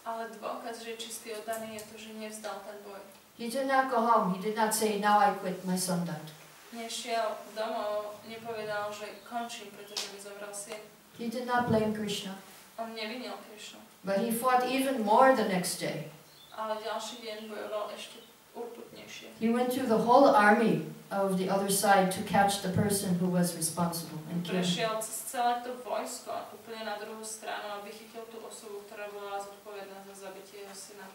Ale dôkaz, že je čistý oddaný, je to, že nevzdal ten boj. He did not go home. He did not say, now I quit, my son died. Nešiel domov, nepovedal, že končím, pretože mi zomrel syn. He did not blame Krishna. On nevinil Krišnu. But he fought even more the next day. Ale ďalší deň bojoval ešte urputnejšie. He went to the whole army of the other side to catch the person who was responsible and kill him. Prešiel cez celé to vojsko úplne na druhú stranu, aby chytil tú osobu, ktorá bola zodpovedná za zabitie jeho syna.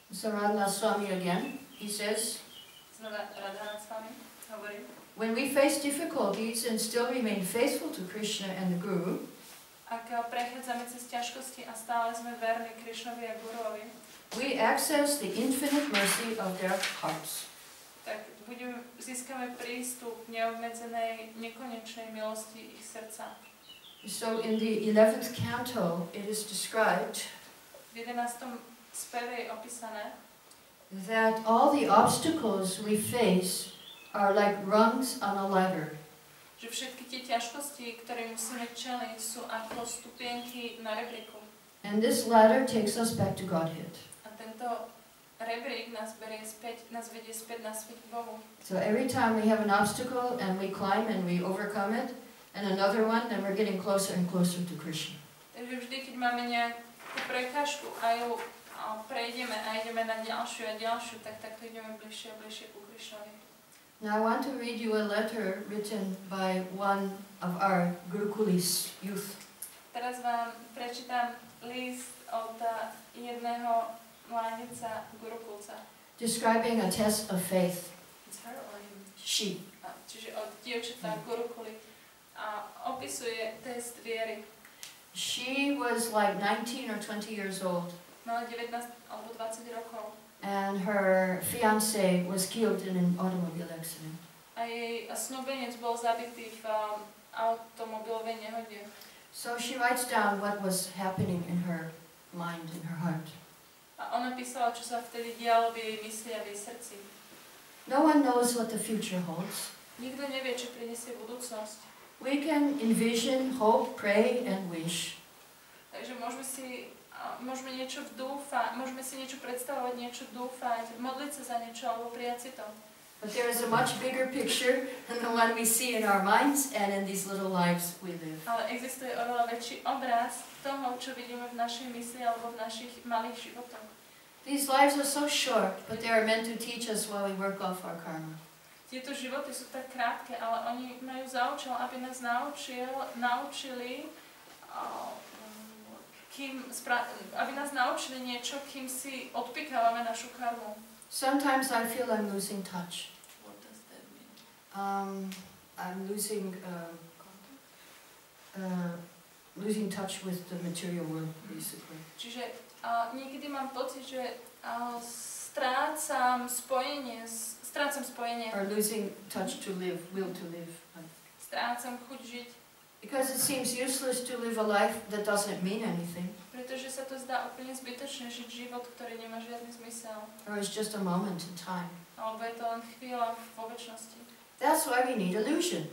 So Radhanath Swami again, he says, Radhanath Swami hovorí, when we face difficulties and still remain faithful to Krishna and the Guru, a ak prechádzame cez ťažkosti a stále sme verní Krišnovi a Guruovi, we access the infinite mercy of their hearts. tak získame prístup k neobmedzenej, nekonečnej milosti ich srdca. So in the 11th canto it is described V 11. speve je opísané, that all the obstacles we face are like rungs on a ladder. že všetky tie ťažkosti, ktoré musíme čeliť, sú ako stupienky na rebríku. And this ladder takes us back to Godhead. A tento rebrík nás vedie späť na svet Bohu. So every time we have an obstacle and we climb and we overcome it, and another one, then we're getting closer and closer to Krishna. Takže vždy, keď máme nejakú prekážku a ju prejdeme a ideme na ďalšiu a ďalšiu, tak takto ideme bližšie a bližšie ku Krišnovi. Now I want to read you a letter written by one of our Gurukulis youth. Teraz vám prečítam list od jedného mládenca Gurukulca. Describing a test of faith. It's her or him? She. Čiže od dievčatá Gurukuli. A opisuje test viery. She was like 19 or 20 years old. Mala 19 alebo 20 rokov. And her fiancé was killed in an automobile accident. A jej snúbenec bol zabitý v automobilovej nehode. So she writes down what was happening in her mind, in her heart. A ona písala, čo sa vtedy dialo v jej mysli a v jej srdci. No one knows what the future holds. Nikto nevie, čo prinesie budúcnosť. We can envision, hope, pray and wish. Takže môžeme niečo môžeme si niečo predstavovať, niečo dúfať, modliť sa za niečo alebo prijať si to. But there is a much bigger picture than the one we see in our minds and in these little lives we live. Ale existuje oveľa väčší obraz toho, čo vidíme v našej mysli alebo v našich malých životoch. These lives are so short, but they are meant to teach us while we work off our karma. Tieto životy sú tak krátke, ale oni majú za účel, aby nás naučili aby nás naučili niečo, kým si odpikávame našu karmu. Sometimes I feel I'm losing touch. What does that mean? I'm losing touch with the material world, basically. Čiže niekedy mám pocit, že strácam spojenie. Or losing touch to live, will to live. Strácam chuť žiť. Because it seems useless to live a life that doesn't mean anything. Pretože sa to zdá úplne zbytočné žiť život, ktorý nemá žiadny zmysel. Or it's just a moment in time. Alebo je to len chvíľa vo večnosti. That's why we need illusion.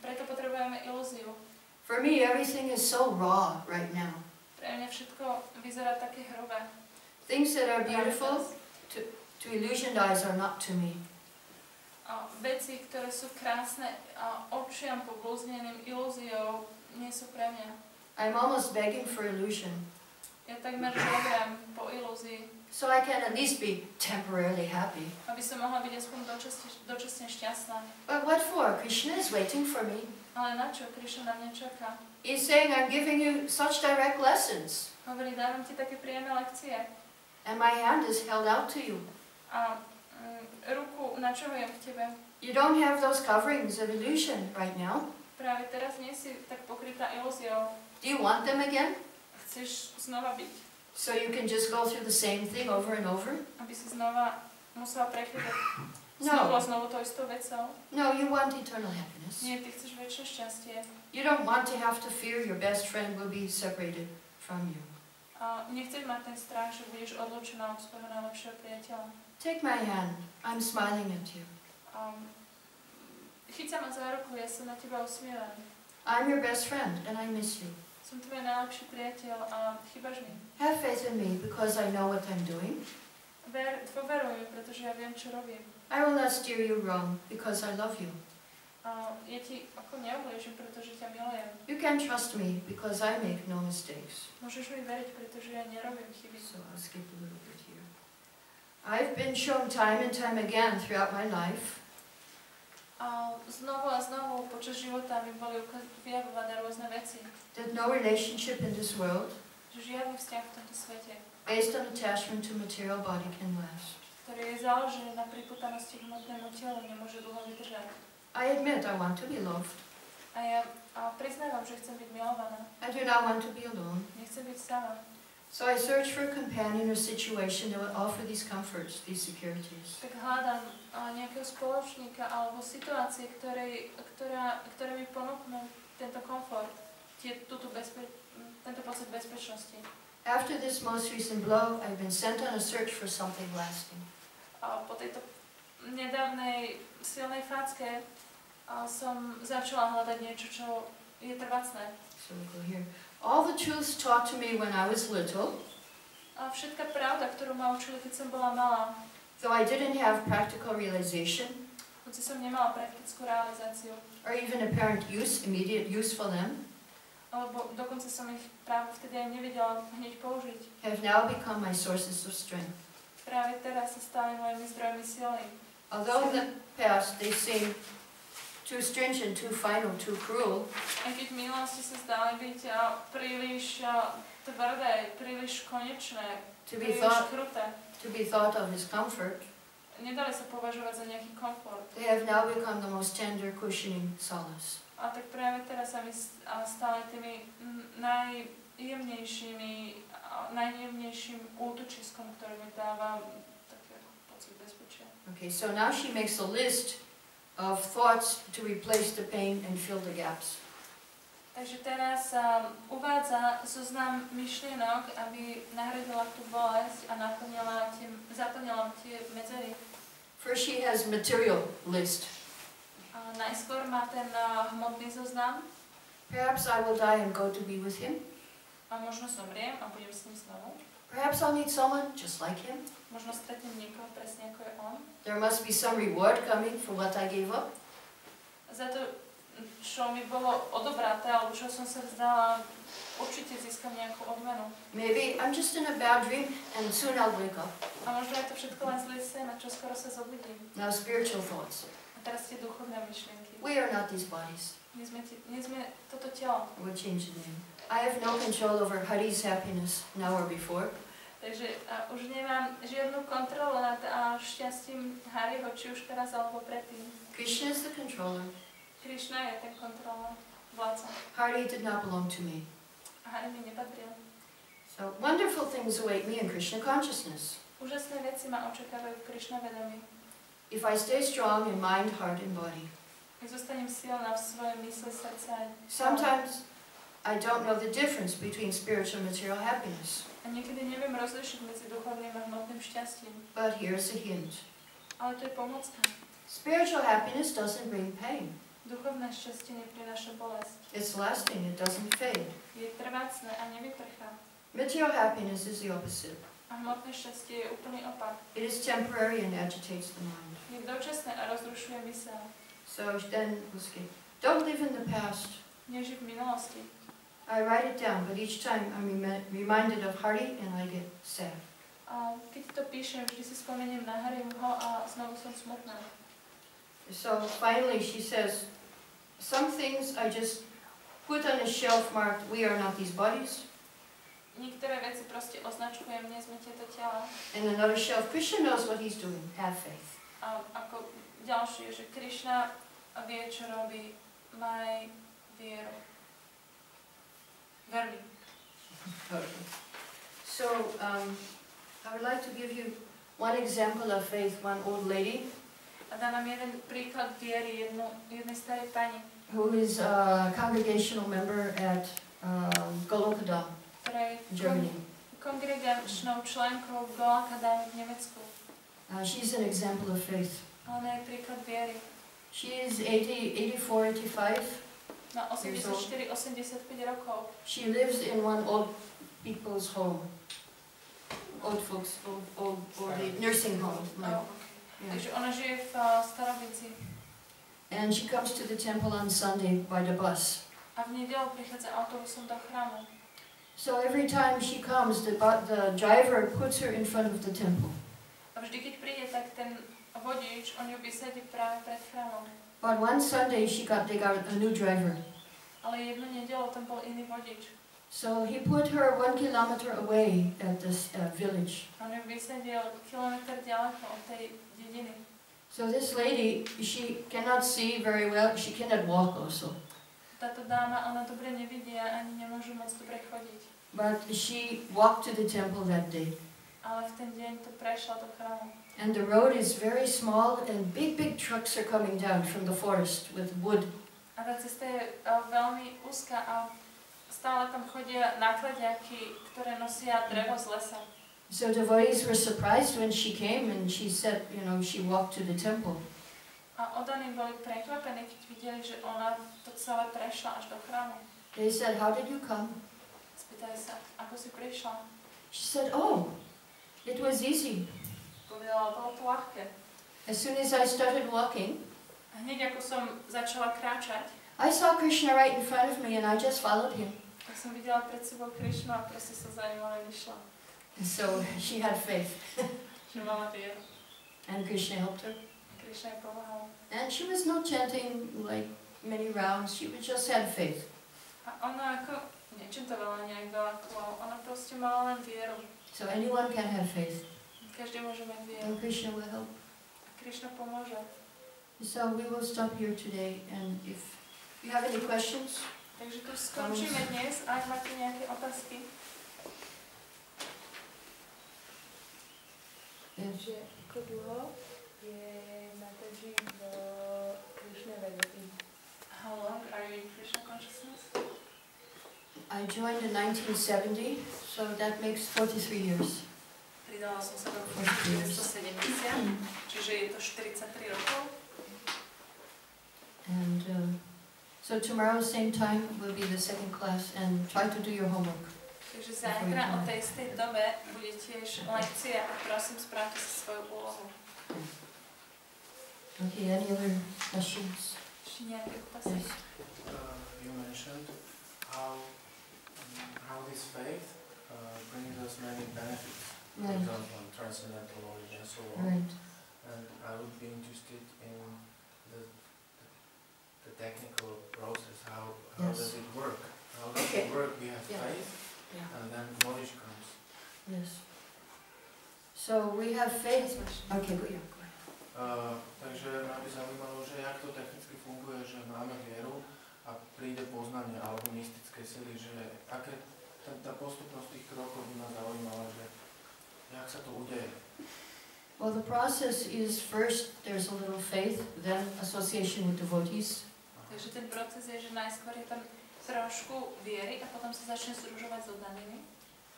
Preto potrebujeme ilúziu. For me, everything is so raw right now. Pre mňa všetko vyzerá také hrubé. Things that are beautiful to illusioned eyes are not to me. Veci, ktoré sú krásne očiam poblúzneným ilúziou, nie sú pre mňa. I'm almost begging for illusion. Ja takmer žiadam po ilúzii. So I can at least be temporarily happy. Aby som mohla byť aspoň dočasne šťastná. But what for? Krishna is waiting for me. Ale na čo? Krišna na mňa čaká. He's saying, I'm giving you such direct lessons. Hovorí, dávam ti také príjemné lekcie. And my hand is held out to you. A ruku načuhujem k tebe. You don't have those coverings of illusion right now. Práve teraz nie si tak pokrytá ilúziou. Do you want them again? Chceš znova byť? So you can just go through the same thing over and over? Aby si znova musela prechádzať znovu to istou vecou. No, you want eternal happiness. Nie, ty chceš väčšie šťastie. You don't want to have to fear your best friend will be separated from you. Nechceš mať ten strach, že budeš odlučená od svojho najlepšieho priateľa. Take my hand. I'm smiling at you. Chyť sa ma za ruku, ja sa na teba usmievam. I'm your best friend and I miss you. Som tvoj najlepší priateľ a chýbaš mi. Have faith in me because I know what I'm doing. Dôveruj mi, pretože ja viem, čo robím. I will not steer you wrong because I love you. Ja ti ako neublížim, pretože ťa milujem. You can trust me because I make no mistakes. Môžeš mi veriť, pretože ja nerobím chyby. So I'll skip a little bit here. I've been shown time and time again throughout my life znovu a znovu počas života mi boli vyjavované rôzne veci. That no relationship in this world, že žiadny vzťah v tomto svete, based on attachment to material body, can last. Ktorý je založený na priputanosti k hmotnému telu, nemôže dlho vydržať. I admit I want to be loved. A A ja priznávam, že chcem byť milovaná. I do not want to be alone. Nechcem byť sama. So I search for a companion or situation that would offer these comforts, these securities. Tak hľadám nejakého spoločníka alebo situácie, ktoré mi ponúknú tento komfort, tento pocit bezpečnosti. After this most recent blow, I've been sent on a search for something lasting. A po tejto nedávnej silnej facke som začala hľadať niečo, čo je trvácne. So we go here. All the truths taught to me when I was little, a všetká pravda, ktorú ma učili, keď som bola malá, though I didn't have practical realization, hoci som nemala praktickú realizáciu, or even apparent use, immediate use for them, alebo dokonca som ich práve vtedy aj nevedela hneď použiť. have now become my sources of strength. Práve teraz sa stali mojimi zdrojmi sily. Although in the past they seemed too stringent, too final, too cruel, Aj keď v minulosti sa zdali byť príliš tvrdé, príliš konečné, príliš kruté, to be thought of as comfort, nedali sa považovať za nejaký komfort. they have now become the most tender, cushioning solace. A tak práve teraz sa mi stali tými najjemnejším útočiskom, ktoré mi dáva taký pocit bezpečia. Okay, so now she makes a list of thoughts to replace the pain and fill the gaps. Takže teraz uvádza zoznam myšlienok, aby nahradila tú bolesť a zaplnila tie medzery. First she has material list. Najskôr má ten hmotný zoznam. Perhaps I will die and go to be with him. A možno zomriem a budem s ním znovu. Perhaps I'll meet someone just like him. Možno stretnem niekoho presne ako je on. There must be some reward coming for what I gave up. Za to, čo mi bolo odobraté, alebo čo som sa vzdala, určite získam nejakú odmenu. Maybe I'm just in a bad dream and soon I'll wake up. A možno je to všetko len zlý sen a čo skoro sa zobudím. Now spiritual thoughts. A teraz tie duchovné myšlienky. We are not these bodies. Nie sme toto telo. We'll change the name. I have no control over Hari's happiness now or before. Takže už nemám žiadnu kontrolu nad šťastím Hariho, či už teraz alebo predtým. Krishna is the controller. Krišna je ten kontrolór, vládca. Hari did not belong to me. A Hari mi nepatril. So wonderful things await me in Krishna consciousness. Úžasné veci ma očakávajú v Krišna vedomí. If I stay strong in mind, heart and body. Keď zostanem silná v svojej mysli, srdce. Sometimes I don't know the difference between spiritual and material happiness. A niekedy neviem rozlišiť medzi duchovným a hmotným šťastím. But here's a hint. Ale to je pomocka. Spiritual happiness doesn't bring pain. Duchovné šťastie neprináša bolesť. It's lasting, it doesn't fade. Je trvácne a nevyprchá. Material happiness is the opposite. A hmotné šťastie je úplný opak. It is temporary and agitates the mind. Je dočasné a rozrušuje myseľ. So then, don't live in the past. Neži v minulosti. I write it down, but each time I'm reminded of Hari and I get sad. Keď to píšem, vždy si spomeniem na Hariho a znovu som smutná. So finally she says, some things I just put on a shelf marked, we are not these bodies. Niektoré veci proste označkujem, nie sme tieto tela. And another shelf, Krishna knows what he's doing, have faith. A ako ďalšie, že Krišna vie, čo robí, maj vieru. Vermi. So I would like to give you one example of faith, one old lady. A dá nám jeden príklad viery, jednej starej pani. Who is a congregational member at Golokadam, Germany. Kongregačnou členkou v Golokadam v Nemecku. She's an example of faith. Ona je príklad viery. She is 84, 85. Má 84-85 rokov. She lives in one old people's home. Old folks, old nursing home. Like, yeah. Takže ona žije v Starovici. And she comes to the temple on Sunday by the bus. A v nedeľu prichádza autobusom do chrámu. So every time she comes, the driver puts her in front of the temple. A vždy, keď príde, tak ten vodič, on ju vysadí práve pred chrámom. But one Sunday they got a new driver. Ale jednu nedeľu tam bol iný vodič. So he put her 1 kilometer away at this village. On ju vysadil kilometr ďaleko od tej dediny. So this lady, she cannot see very well, she cannot walk also. táto dáma, ona dobre nevidí a ani nemôže moc dobre chodiť. But she walked to the temple that day. Ale v ten deň to prešla do chrámu. And the road is very small and big trucks are coming down from the forest with wood. A tá cesta je veľmi úzka a stále tam chodia nákladiaky, ktoré nosia drevo z lesa. So devotees were surprised when she came and she said, you know, she walked to the temple. A odaní boli prekvapení, keď videli, že ona to celé prešla až do chrámu. They said, how did you come? Spýtali sa, ako si prišla? She said, oh, it was easy. Povedala, bolo to ľahké. As soon as I started walking, A hneď ako som začala kráčať, I saw Krishna right in front of me and I just followed him. tak som videla pred sebou Krišnu a proste sa za ním len vyšla. So she had faith. Že mala vieru. And Krishna helped her. Krišna jej pomáhala. And she was not chanting like many rounds, she just had faith. A ona ako nečentovala nejak veľa kôl, ona proste mala len vieru. So anyone can have faith. Každý môže mať vieru. And Krishna will help. A Krišna pomôže. So we will stop here today, and if you have any questions, Takže tu skončíme dnes, ak máte nejaké otázky. Že ako dlho je Mataji v Krišne vedení? How long are you in Krishna consciousness? I joined in 1970, so that makes 43 years. Pridala som sa do 1970, čiže je to 43 rokov. And so tomorrow, same time, will be the second class, and try to do your homework. Takže zajtra o tej istej dobe bude tiež lekcia a prosím, spravte si svoju úlohu. Okay, any other questions? Ešte nejaké otázky? Yes. You mentioned how this faith brings us many benefits. For Right. example, transcendental knowledge and so on. Right. And I would be interested in the technical process. How Yes. does it work? How does Okay. it work? We have Yeah. faith, Yeah. and then knowledge comes. Yes. So we have faith. Okay, go ahead. Takže mňa by zaujímalo, že jak to technicky funguje, že máme vieru a príde poznanie alebo mystické sily, že aké tá postupnosť tých krokov by ma zaujímala, že jak sa to udeje. Well, the process is first there's a little faith, then association with devotees. Takže ten proces je, že najskôr je tam trošku viery a potom sa začne združovať s oddanými.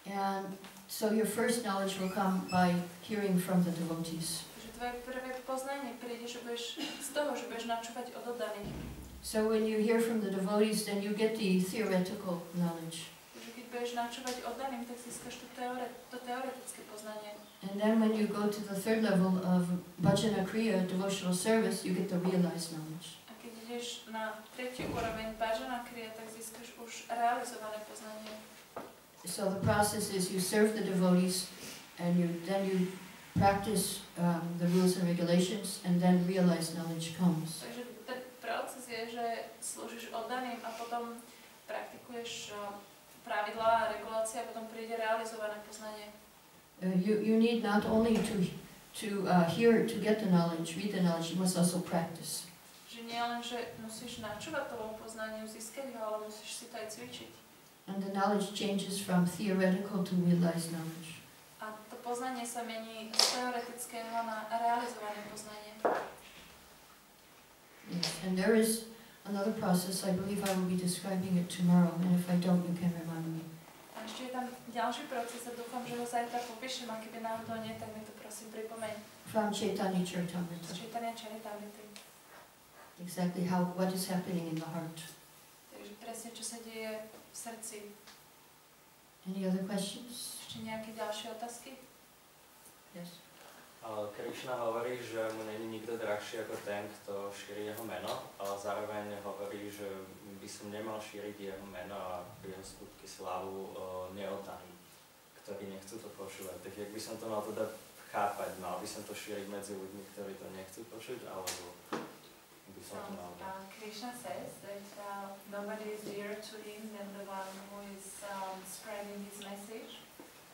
And so your first knowledge will come by hearing from the devotees. Takže tvoje prvé poznanie príde, že budeš z toho, že budeš načúvať od oddaných. So when you hear from the devotees, then you get the theoretical knowledge. Takže keď budeš načúvať oddaným, tak získaš to teoretické poznanie. And then when you go to the third level of bhajana kriya, devotional service, you get the realized knowledge. A keď ideš na tretiu úroveň bhajana kriya, tak získaš už realizované poznanie. So the process is you serve the devotees, and then you practice the rules and regulations, and then realized knowledge comes. Takže ten proces je, že slúžiš oddaným a potom praktikuješ pravidlá a regulácie a potom príde realizované poznanie. You need not only to hear to get the knowledge, read the knowledge, you must also practice. Že nie len, že musíš načúvať tomu poznaniu, získať ho, ale musíš si to aj cvičiť. And the knowledge changes from theoretical to realized knowledge. A to poznanie sa mení z teoretického na realizované poznanie. Yes. And there is another process, I believe I will be describing it tomorrow, and if I don't, you can remind me. A ešte je tam ďalší proces a dúfam, že ho zajtra popíšem, a keby náhodou nie, tak mi to prosím pripomeň. From Chaitanya Charitamrita. Chaitanya Charitamrita. Exactly what is happening in the heart. Takže presne, čo sa deje v srdci. Any other questions? Ešte nejaké ďalšie otázky? Yes. Krišna hovorí, že mu není nikto drahší ako ten, kto šíri jeho meno, ale zároveň hovorí, že by som nemal šíriť jeho meno a jeho skutky slávu neoddaní, ktorí nechcú to počúvať. Tak jak by som to mal teda chápať? Mal by som to šíriť medzi ľuďmi, ktorí to nechcú počuť, alebo by som to mal? Krishna says that nobody is dearer to him than the one who is spreading his message.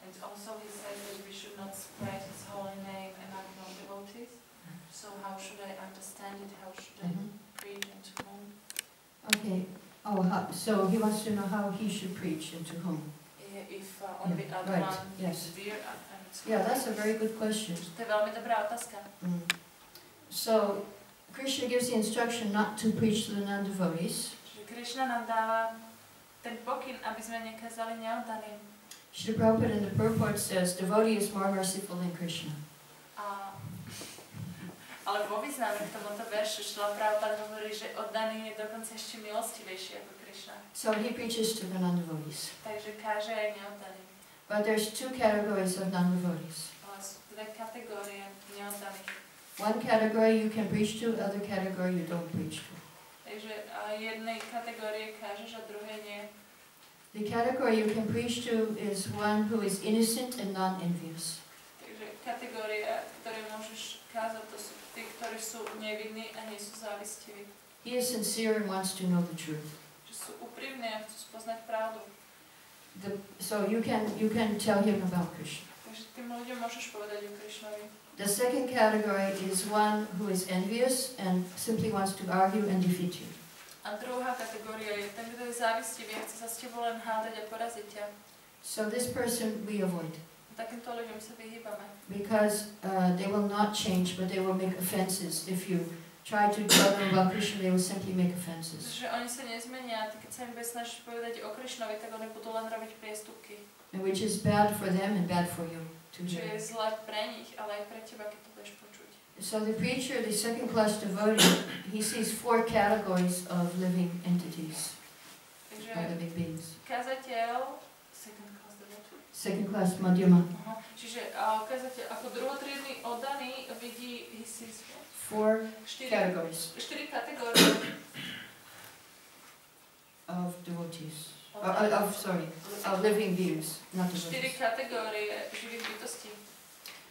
And also he says that we should not spread his holy name among non-devotees. So how should I understand it? How should I preach and to whom? Okay. Oh, so he wants to know how he should preach and to whom. If on the other right, one yes. is beer and it's Yeah, that's a very good question. To je veľmi dobrá otázka. So, Krishna gives the instruction not to preach to the non-devotees. Čiže Krišna nám dáva ten pokyn, aby sme nekázali neoddaným. Srila Prabhupada in the purport says, devotee is more merciful than Krishna. Ale vo význame k tomuto veršu Srila Prabhupada hovorí, že oddaný je dokonca ešte milostivejší ako Krišna. So he preaches to the non-devotees. Takže káže aj neoddaným. But there's two categories of non-devotees. Ale sú dve kategórie neoddaných. One category you can preach to, other category you don't preach to. Takže jednej kategórie kážeš a druhej nie. The category you can preach to is one who is innocent and non-envious. Takže kategória, ktoré môžeš kázať, to sú tí, ktorí sú nevinní a nie sú závistiví. He is sincere and wants to know the truth. Že sú úprimní a chcú spoznať pravdu. So you can tell him about Krishna. Takže tým ľuďom môžeš povedať o Krišnovi. The second category is one who is envious and simply wants to argue and defeat you. A druhá kategória je ten, kto je závistivý a chce sa s tebou len hádať a poraziť ťa. So this person we avoid. Takýmto ľuďom sa vyhýbame. Because they will not change, but they will make offenses. If you try to tell them about Krishna, they will simply make offenses. Že oni sa nezmenia, ty keď sa im budeš snažiť povedať o Krišnovi, tak oni budú len robiť priestupky. And which is bad for them and bad for you. Čo je zlé pre nich, ale aj pre teba, keď to budeš počuť. So the preacher, the second class devotee, he sees four categories of living entities, or living beings. Kazateľ, Second class madhyama. Čiže kazateľ ako druhotriedny oddaný vidí, he sees four categories. 4 kategórie of devotees. Of living beings, not devotees. 4 kategórie živých bytostí.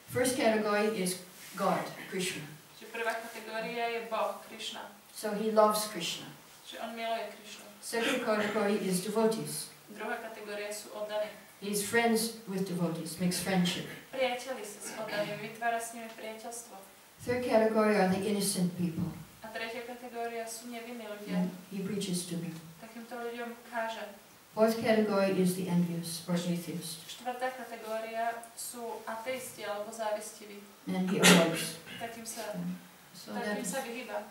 First category is God, Krishna. Čiže prvá kategória je Boh, Krišna. So he loves Krishna. Čiže on miluje Krišnu. Second category is devotees. Druhá kategória sú oddaní. He is friends with devotees, makes friendship. Priateli sa s oddanými, vytvára s nimi priateľstvo. Third category are the innocent people. A tretia kategória sú nevinní ľudia. He preaches to them. Takýmto ľuďom káže. Fourth category is the envious or atheist. Štvrtá kategória sú ateisti alebo závistiví. And he avoids. Takým sa vyhýba.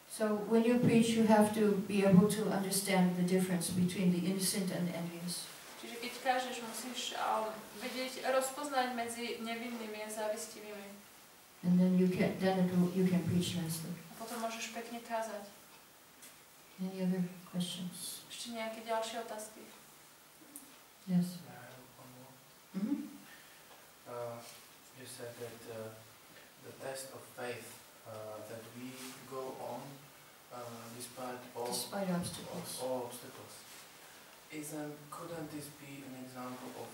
So when you preach, you have to be able to understand the difference between the innocent and the envious. Čiže keď kážeš, musíš vedieť, rozpoznať medzi nevinnými a závistivými. And then you can preach nicely. A potom môžeš pekne kázať. Any other questions? Ešte nejaké ďalšie otázky? Yes. You said that the test of faith that we go on despite all obstacles. Couldn't this be an example of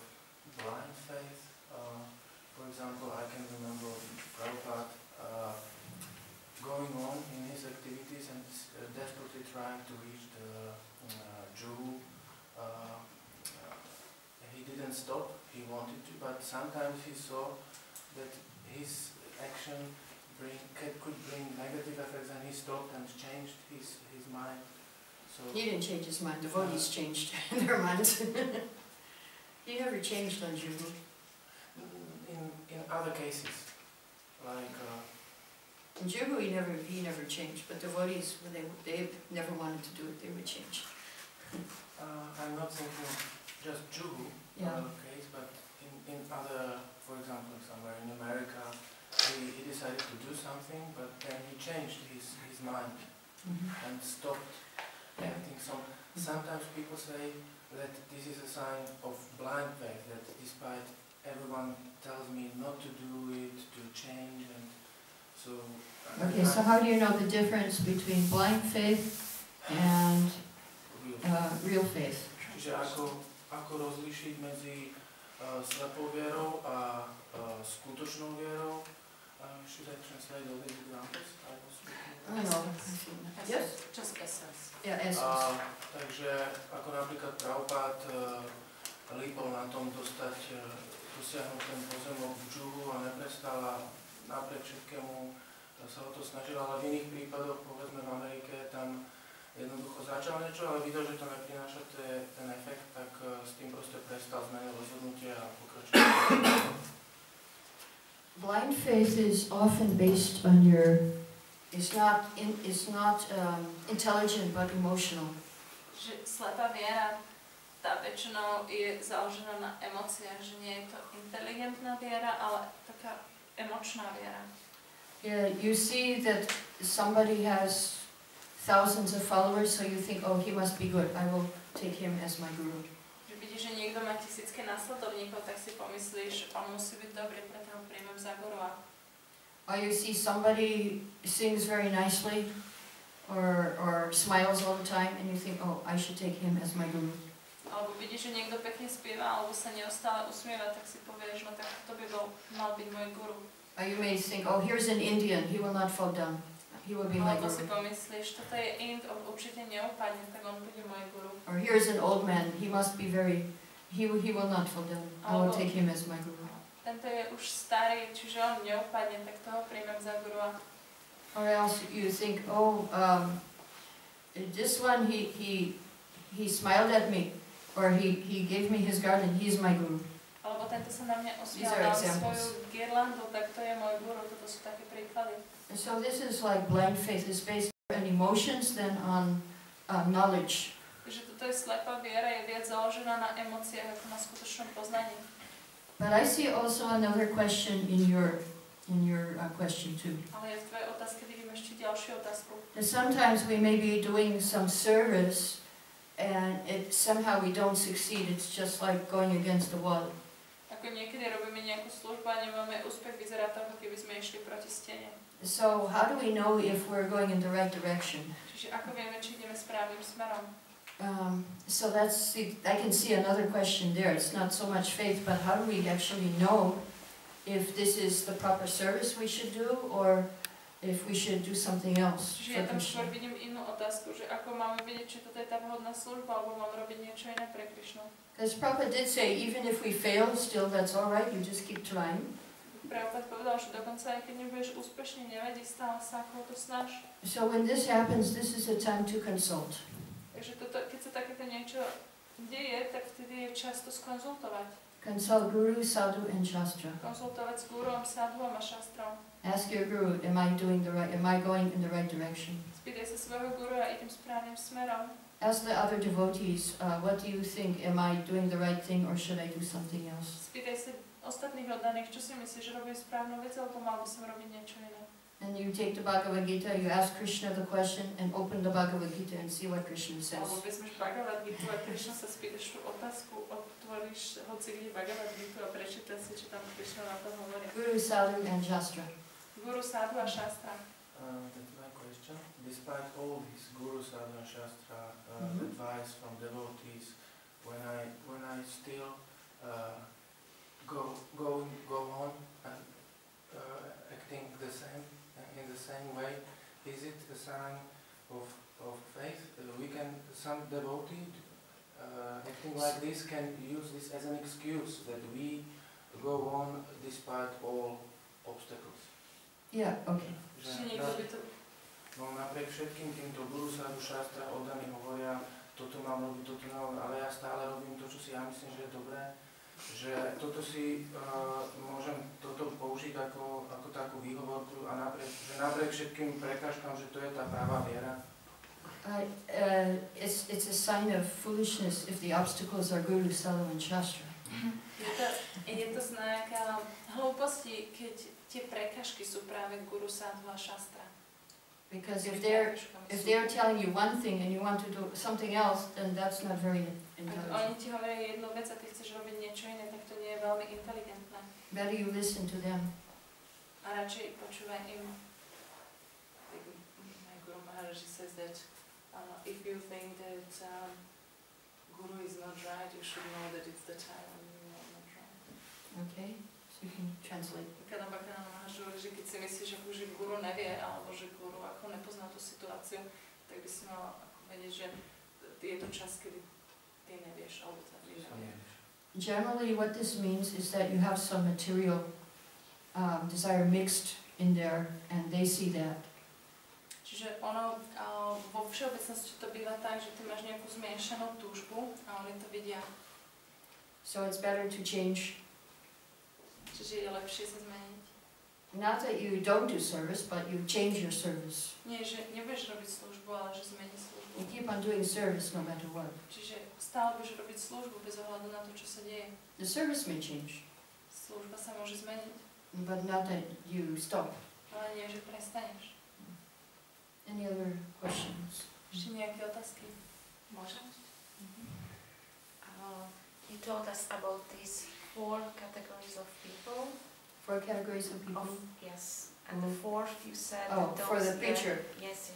blind faith? For example, I can remember Prabhupada going on in his activities and desperately trying to reach the Jew. He didn't stop, he wanted to, but sometimes he saw that his action could bring negative effects, and he stopped and changed his mind. So he didn't change his mind, devotees changed their minds. He never changed on Jew. In other cases, like in Jew, he never changed, but devotees, when they never wanted to do it, they would change. I'm not thinking just Jew case, but in other, for example, somewhere in America, he decided to do something, but then he changed his mind and stopped acting. So sometimes people say that this is a sign of blind faith, that despite everyone tells me not to do it, to change, and so... Okay, so how do you know the difference between blind faith and real faith? Čiže ako rozlíšiť medzi slepou vierou a skutočnou vierou? Should I translate all these examples? Yes? Just essence. Yeah, essence. Takže ako napríklad Prabhupada lípol na tom dosiahnuť ten pozemok v džuhu a neprestáva napriek všetkému sa o to snažil, ale v iných prípadoch, povedzme v Amerike, tam jednoducho začal niečo, ale videl, že to neprináša ten efekt, tak s tým proste prestal, zmenil rozhodnutie a pokračoval. Blind faith is often based on it's not intelligent but emotional. Že slepá viera, tá väčšinou je založená na emóciách, že nie je to inteligentná viera, ale taká emočná viera. Yeah, you see that somebody has thousands of followers, so you think, oh, he must be good. I will take him as my guru. Že vidíš, že niekto má tisícky následovníkov, tak si pomyslíš, on musí byť dobrý, preto ho príjmem za gurua. Or you see somebody sings very nicely, or smiles all the time, and you think, oh, I should take him as my guru. Alebo vidíš, že niekto pekne spieva, alebo sa neustále usmieva, tak si povieš, no tak to by mal byť môj guru. Or you may think, oh, here's an Indian, he will not fall down. He will be my Alebo si guru. pomyslíš, toto je Ind, on určite neupadne, tak on bude môj guru. Or here's an old man, he must be he will not fall down. I will take him as my guru. Tento je už starý, čiže on neupadne, tak toho príjmem za gurua. Or else you think, oh, this one, he smiled at me, or he gave me his garden, he is my guru. Alebo tento sa na mňa osmial, dal svoju girlandu, tak to je môj guru, toto sú také príklady. And so this is like blind faith, is based on emotions than on knowledge. Takže toto je slepá viera, je viac založená na emóciách ako na skutočnom poznaní. But I see also another question in your question too. Ale ja v tvojej otázke vidím ešte ďalšiu otázku. That sometimes we may be doing some service and somehow we don't succeed. It's just like going against the wall. Ako niekedy robíme nejakú službu a nemáme úspech, vyzerá to, ako keby sme išli proti stene. So how do we know if we're going in the right direction? Čiže ako vieme, či ideme správnym smerom? So I can see another question there. It's not so much faith, but how do we actually know if this is the proper service we should do, or if we should do something else Čiže for ja tam Krishna? skôr vidím inú otázku, že ako máme vedieť, či toto je tá vhodná služba, alebo mám robiť niečo iné pre Krišnu. Because Prabhupada did say, even if we fail, still that's all right. You just keep trying. Prabhupada povedal, že dokonca aj keď nebudeš úspešne, nevadí, stále sa ako to snaž. So when this happens, this is a time to consult. Takže keď sa takéto niečo deje, tak vtedy je čas to skonzultovať. Consult Guru, Sadhu and Shastra. Konzultovať s guruom, sadhuom a šastrom. Ask your Guru, am I going in the right direction? Spýtaj sa svojho guru a idem správnym smerom. Ask the other devotees, what do you think? Am I doing the right thing or should I do something else? Spýtaj sa ostatných oddaných, čo si myslíš, že robím správnu vec, alebo mal by som robiť niečo iné. And you take the Bhagavad Gita, you ask Krishna the question and open the Bhagavad Gita and see what Krishna says. Alebo vezmeš Bhagavad Gitu a Krišna sa spýtaš tú otázku, otvoríš hoci kde Bhagavad Gitu a prečítaj si, čo tam Krišna na to hovorí. Guru, Sadhu and Shastra. Guru, Sadhu a Shastra. That's my question. Despite all this Guru, Sadhu and Shastra advice from devotees, when I still go on and acting in the same way, is it a sign of faith? Some devotee acting like this can use this as an excuse that we go on despite all obstacles. Yeah, okay. No napriek všetkým týmto Guru, Sadhu, Shastra oddaní hovoria, toto mám robiť, ale ja stále robím to, čo si ja myslím, že je dobré. Že toto si môžem toto použiť ako takú výhovorku a napriek všetkým prekážkam, že to je tá práva viera. It's a sign of foolishness if the obstacles are Guru, Sadhu and Shastra. Je to znak hlúposti, keď tie prekážky sú práve Guru, Sadhu a Shastra. Because if they're telling you one thing and you want to do something else, then that's not very intelligent. Oni ti hovoria jednu vec a ty chceš robiť niečo iné, tak to nie je veľmi inteligentné. Better you listen to them. A radšej počúvaj im. My Guru Maharaj says that if you think that Guru is not right, you should know that it's the time when you are not right. Okay, so you can translate. Kadam Bhaktivinoda Maharaj hovorí, že keď si myslíš, že Guru nevie, alebo že Guru ako nepozná tú situáciu, tak by si mal vedieť, že je to čas, kedy ty nevieš, alebo ty nevieš. Generally, what this means is that you have some material desire mixed in there, and they see that. Čiže ono vo všeobecnosti to býva tak, že ty máš nejakú zmiešanú túžbu a oni to vidia. So it's better to change. Čiže je lepšie sa zmeniť. Not that you don't do service, but you change your service. Nie, že nebudeš robiť službu, ale že zmení službu. You keep on doing service no matter what. Čiže stále budeš robiť službu bez ohľadu na to, čo sa deje. The service may change, Služba sa môže zmeniť, but not that you stop. ale nie, že prestaneš. Any other questions? Ešte nejaké otázky? Môžem? You told us about these 4 categories of people. 4 categories of people? Yes. And the fourth you said Oh, that for the those preacher. Yes.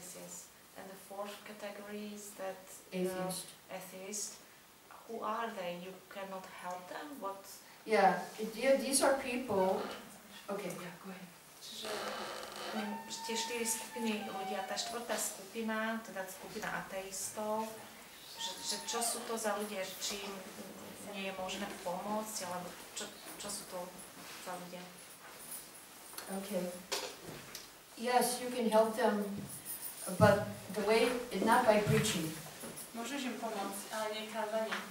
And the fourth category is that Atheist. Atheist. Who are they? You cannot help them? What? Yeah, these are people. Okay, yeah, go ahead. Čiže tie 4 skupiny ľudia, tá 4. skupina, teda skupina ateistov, že čo sú to za ľudia, či im nie je možné pomôcť, alebo čo sú to za ľudia? Okay. Yes, you can help them, but the way, not by preaching. Môžeš im pomôcť, ale nie kázaním.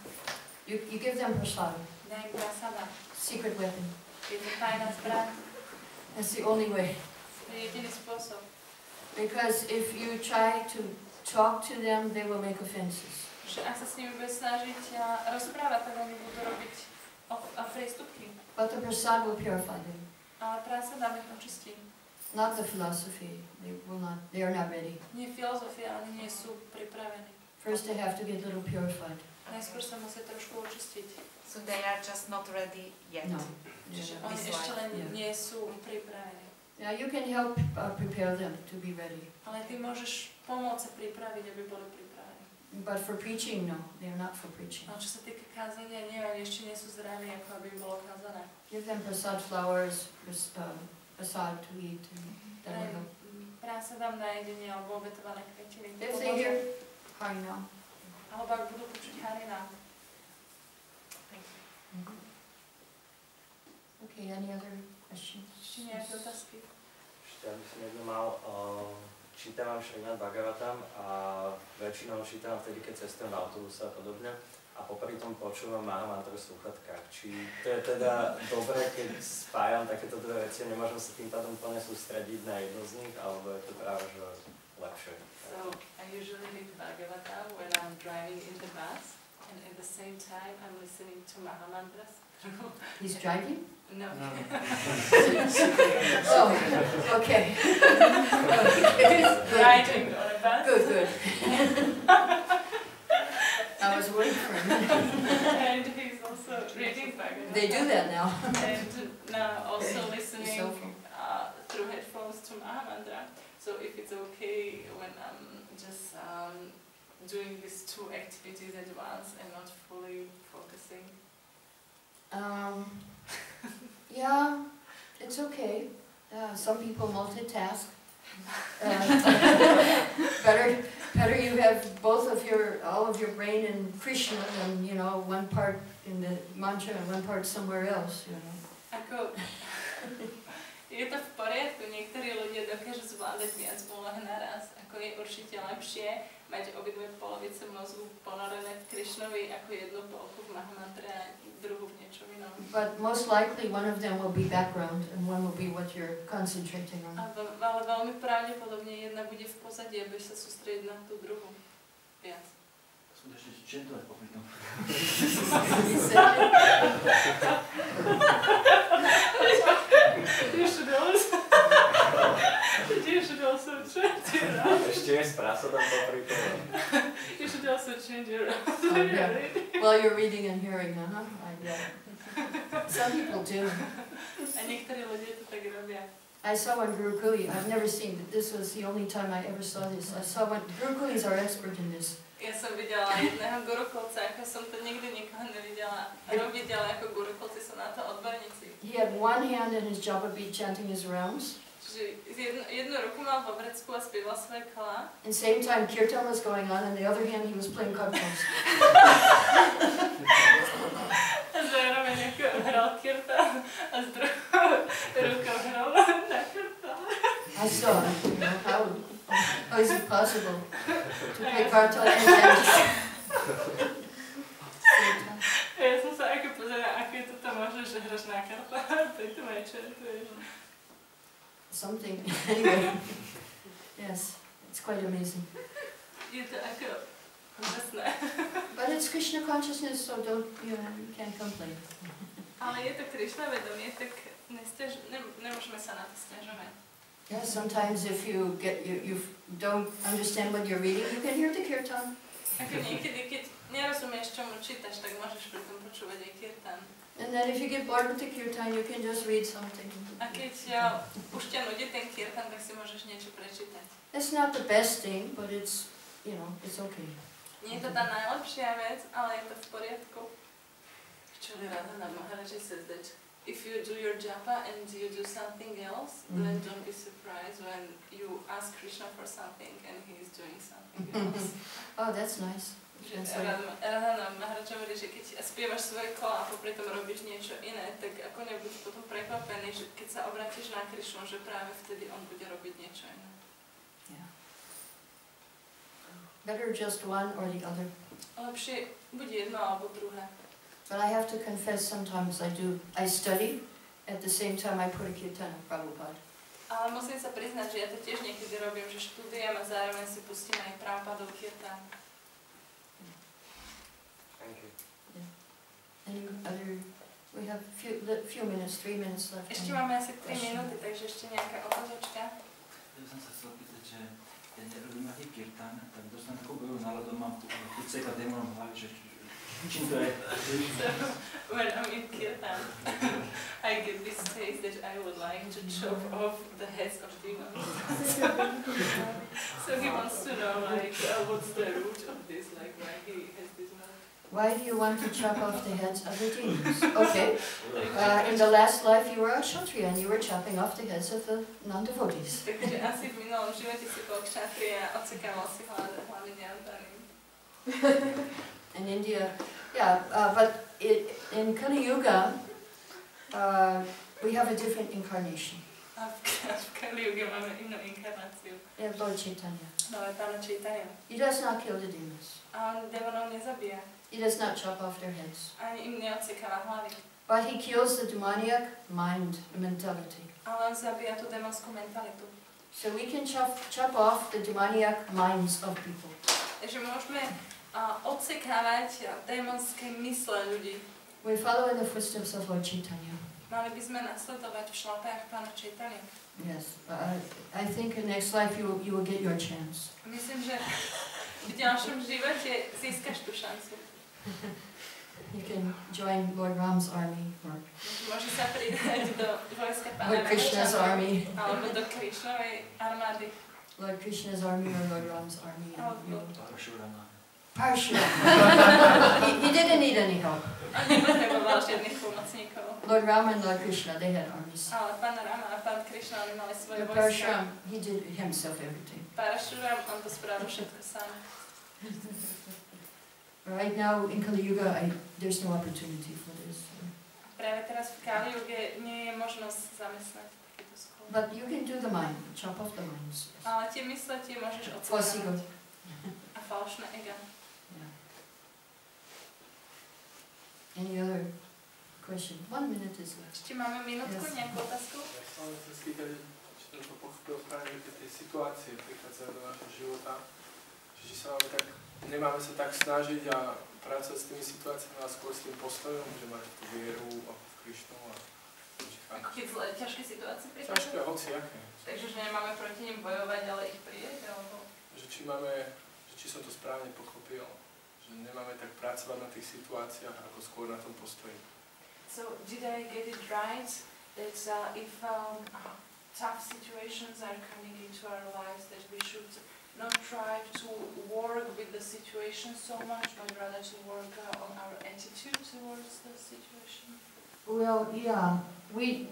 You give them prasad, Daj im prasada. secret weapon. Je to tajná zbraň. That's the only way. To je jediný spôsob. Because if you try to talk to them, they will make offenses. Že ak sa s nimi bude snažiť rozprávať, tak oni budú robiť priestupky. But the prasad will purify them. Ale prasada ich očistí. Not the philosophy. They are not ready. Nie filozofia, oni nie sú pripravení. First they have to get a little purified. Najskôr sa musia trošku očistiť. So they are just not ready yet. No. Čiže oni ešte len nie sú pripravení. Yeah, you can help prepare them to be ready. Ale ty môžeš pomôcť sa pripraviť, aby boli pripravení. But for preaching, no. They are not for preaching. Ale čo sa týka kázania, nie, oni ešte nie sú zdraví, ako aby im bolo kázané. Give them prasad flowers, prasad to eat, and that will help. Prásadám na jedenie alebo obetované kvetiny. If they hear Hare now. Alebo ak budú počuť Hare nám. Okay, any other questions? Ešte nejaké otázky? Ešte aby som jedno mal, čítam Šrimad Bhagavatam a väčšinou čítam vtedy, keď cestujem v autobuse a podobne a popri tom počúvam Mahamantru v slúchatkách. Či to je teda dobré, keď spájam takéto dve veci a nemôžem sa tým pádom plne sústrediť na jednu z nich, alebo je to práve že lepšie? So, I usually read Bhagavatam when I'm driving in the bus and at the same time I'm listening to Mahamantras. He's driving? No. Oh, okay. Riding on a bus. Good. I was worried for him. And he's also reading Bhagavatam. They do that now. And now also listening through headphones to Mahamantra. So if it's okay when I'm just doing these 2 activities at once and not fully focusing. Yeah, it's okay. Some people multitask. Better you have all of your brain in Krišna than, one part in the mantra and one part somewhere else, Ako, je to v poriadku, niektorí ľudia dokážu zvládať viac úloh naraz. Ako je určite lepšie mať obidve polovice mozgu ponorené v Krišnovi ako jednu polku v Mahamantre a druhú v niečom inom. But most likely one of them will be background and one will be what you're concentrating on. Ale veľmi pravdepodobne jedna bude v pozadí, aby sa sústrediť na tú druhú viac. Sú ešte čentovať popri tom. Ešte je sprása tam popri tom. You should also change your Well, you're reading and hearing, yeah. Some people do. A niektorí ľudia to tak robia. I saw one Gurukuli. I've never seen it. This was the only time I ever saw this. I saw one. Gurukulis are expert in this. Ja som videla jedného gurukulca, ako som to nikdy nikoho nevidela. Robiť ďalej ako gurukulci sú na to odborníci. He had one hand in his japa beat chanting his rounds. Čiže jednu ruku mal vo vrecku a spieval svoje kolá. And same time kirtan was going on, and the other hand he was playing cartons. A zároveň ako hral kirtan a s druhou rukou hral na kirtan. I saw it. How How is it possible to play kartal and dance? Ja som sa ako pozerala, ako je toto možné, že hráš na kartách, tento večer, to je... Something, anyway. Yes, it's quite amazing. Je to ako úžasné. But it's Krishna consciousness, so you can't complain. Ale je to Krišna vedomie, tak nemôžeme sa na to sťažovať. Yeah, sometimes if you don't understand what you're reading, you can hear the kirtan. Ako niekedy, keď nerozumieš, čomu čítaš, tak môžeš pri tom počúvať aj kirtan. And then if you get bored with the kirtan, you can just read something. A keď už ťa nudí ten kirtan, tak si môžeš niečo prečítať. It's not the best thing, but it's, it's okay. Nie je to tá najlepšia vec, ale je to v poriadku. Actually, Radha Maharaji says that if you do your japa and you do something else, then don't be surprised when you ask Krishna for something and he is doing something else. Oh, that's nice. Radha Maharaji hovorí, že keď spievaš svoje kola a popri tom robíš niečo iné, tak ako nebudeš potom prekvapený, že keď sa obrátiš na Krišnu, že práve vtedy on bude robiť niečo iné. Yeah. Better just one or the other. Lepšie buď jedno alebo druhé. But I have to confess, sometimes I study, at the same time I put a kirtan of Prabhupada. Ale musím sa priznať, že ja to tiež niekedy robím, že študujem a zároveň si pustím aj Prabhupadov kirtan. Thank you. Yeah. Any other, we have few minutes, 3 minutes left. Ešte máme asi 3 minúty, takže ešte nejaká otázočka. Ja som sa chcel pýtať, že ja nerobím aký kirtan, tak dostanem takú bojovú náladu, mám chuť sekať démonom v hlavi, že čím to je? When I'm in kirtan, I get this taste that I would like to chop off the heads of demons. So he wants to know, what's the root of this, why he has this mouth. Why do you want to chop off the heads of the demons? Okay. In the last life you were a Kshatriya and you were chopping off the heads of the non-devotees. Takže asi v minulom živote si bol Kshatriya a odsekával si hlavy neantaním. In India, yeah, but in Kali Yuga, we have a different incarnation. A v Kali Yuge máme inú inkarnáciu. Yeah, Lord Chaitanya. Máme Pána Chaitanya. He does not kill the demons. A on démonov nezabíja. He does not chop off their heads. Ani im neodsekáva hlavy. But he kills the demoniac mind, the mentality. Ale on zabíja tú démonskú mentalitu. So we can chop off the demoniac minds of people. Takže môžeme odsekávať démonské mysle ľudí. We follow in the footsteps of Lord Chaitanya. Mali by sme nasledovať v šlapách Pána Chaitanya. Yes, I think in next life you will get your chance. Myslím, že v ďalšom živote získaš tú šancu. You can join Lord Ram's army or Môže sa pridať do vojska Pána Lord Krishna's army. Alebo do Krišnovej armády. Lord Krishna's army or Lord Ram's army. Parshurama. He didn't need any help. On nepotreboval žiadnych pomocníkov. Lord Rama and Lord Krishna, they had armies. Ale Pán Rama a Pán Krišna, oni mali svoje The vojska. Parshuram, he did himself everything. Parashuram, on to spravil všetko sám. Right now in Kali Yuga, there's no opportunity for this. Práve teraz v Kali Yuge nie je možnosť zamestnať takéto skôr. But you can do the mind, chop off the minds. Ale tie mysle tie môžeš False odstrániť. ego. A falošné ega. Yeah. Any other question? 1 minute is left. Ešte máme minútku, nejakú otázku? Ja som sa spýtať, či som to pochopil správne, že tie situácie prichádzajú do našho života, že nemáme sa tak snažiť a pracovať s tými situáciami, ale skôr s tým postojom, že máte tú vieru a v Krišnu a Ako keď zlé, ťažké situácie prichádzajú? ťažké, hociaké. Takže, že nemáme proti nim bojovať, ale ich prijať, alebo... Že či som to správne pochopil, že nemáme tak pracovať na tých situáciách, ako skôr na tom postoji. So, did I get it right that if tough situations are coming into our lives, that we should not try to work with the situation so much, but rather to work on our attitude towards the situation? Well, yeah, we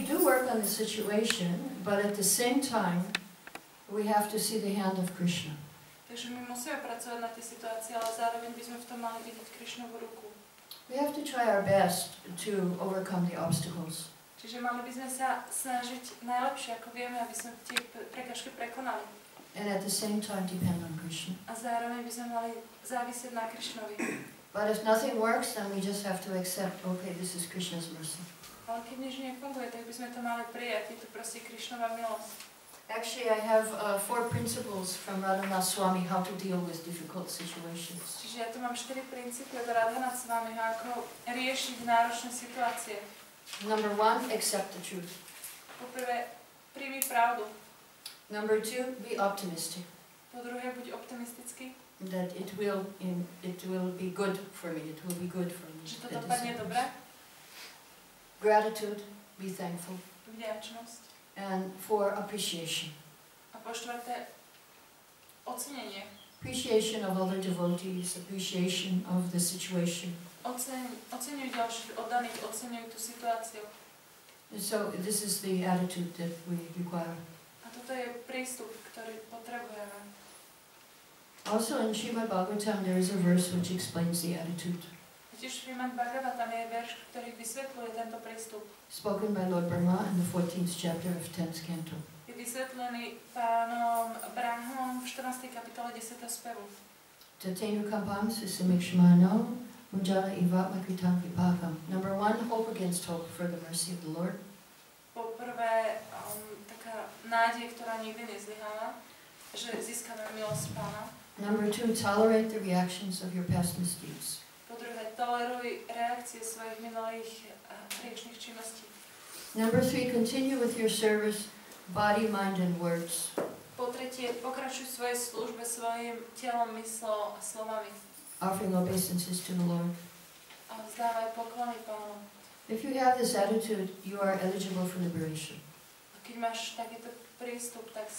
do work on the situation, but at the same time, we have to see the hand of Krishna. Takže my musíme pracovať na tej situácii, ale zároveň by sme v tom mali vidieť Krišnovú ruku. We have to try our best to overcome the obstacles. Čiže mali by sme sa snažiť najlepšie, ako vieme, aby sme tie prekažky prekonali. and at the same time depend on Krishna. A zároveň by sme mali závisieť na Krišnovi. But if nothing works, then we just have to accept, okay, this is Krishna's mercy. Ale keď nič nefunguje, tak by sme to mali prijať. Je to proste Krišnova milosť. Actually, I have 4 principles from Radhanath Swami how to deal with difficult situations. Čiže ja tu mám 4 princípy od Radhanath Swamiho, ako riešiť náročné situácie. Number 1, accept the truth. Poprvé, príjmi pravdu. Number 2, be optimistic. Po druhé, buď optimistický. That it will be good for me. It will be good for me. Že to dopadne dobre. Gratitude, be thankful. Vďačnosť. And for appreciation. A po štvrté, ocenenie. Appreciation of other devotees, appreciation of the situation. Oceňuj ďalších oddaných, oceňuj tú situáciu. So this is the attitude that we require. A toto je prístup, ktorý potrebujeme. Also in Srimad Bhagavatam there is a verse which explains the attitude. Tiež v Srimad Bhagavatam je verš, ktorý vysvetľuje tento prístup. Spoken by Lord Brahma in the 14th chapter of 10th canto. Je vysvetlený pánom Brahmom v 14. kapitole 10. spevu. Tatenu kampam sisamikshmano mujala iva makritam vipakam. Number 1, hope against hope for the mercy of the Lord. Poprvé, taká nádej, ktorá nikdy nezlyháva, že získame milosť Pána. Number 2, tolerate the reactions of your past misdeeds. Po druhé, toleruj reakcie svojich minulých hriešných činností. Number 3, continue with your service, body, mind and words. Po tretie, pokračuj svojej službe svojim telom, myslou a slovami. Offering obeisances to the Lord. A vzdávaj poklony Pánu. If you have this attitude, you are eligible for liberation. A keď máš takýto prístup, tak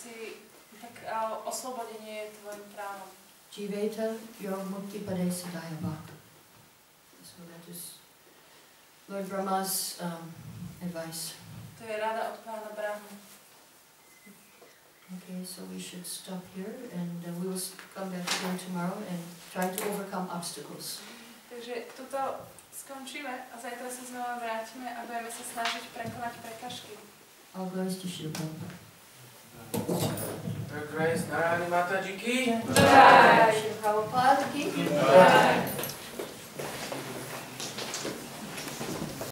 oslobodenie je tvojim právom. Jiveta yog mukti pade sadaya bhakta. So that is Lord Brahma's advice. To je rada od Pána Brahmu. Okay, so we should stop here and we will come back again tomorrow and try to overcome obstacles. Takže tuto skončíme a zajtra sa znova vrátime a budeme sa snažiť prekonať prekažky. All glories to Shri Prabhupada. Grace Narayani Mataji ki Jai. Shri Prabhupada ki Jai.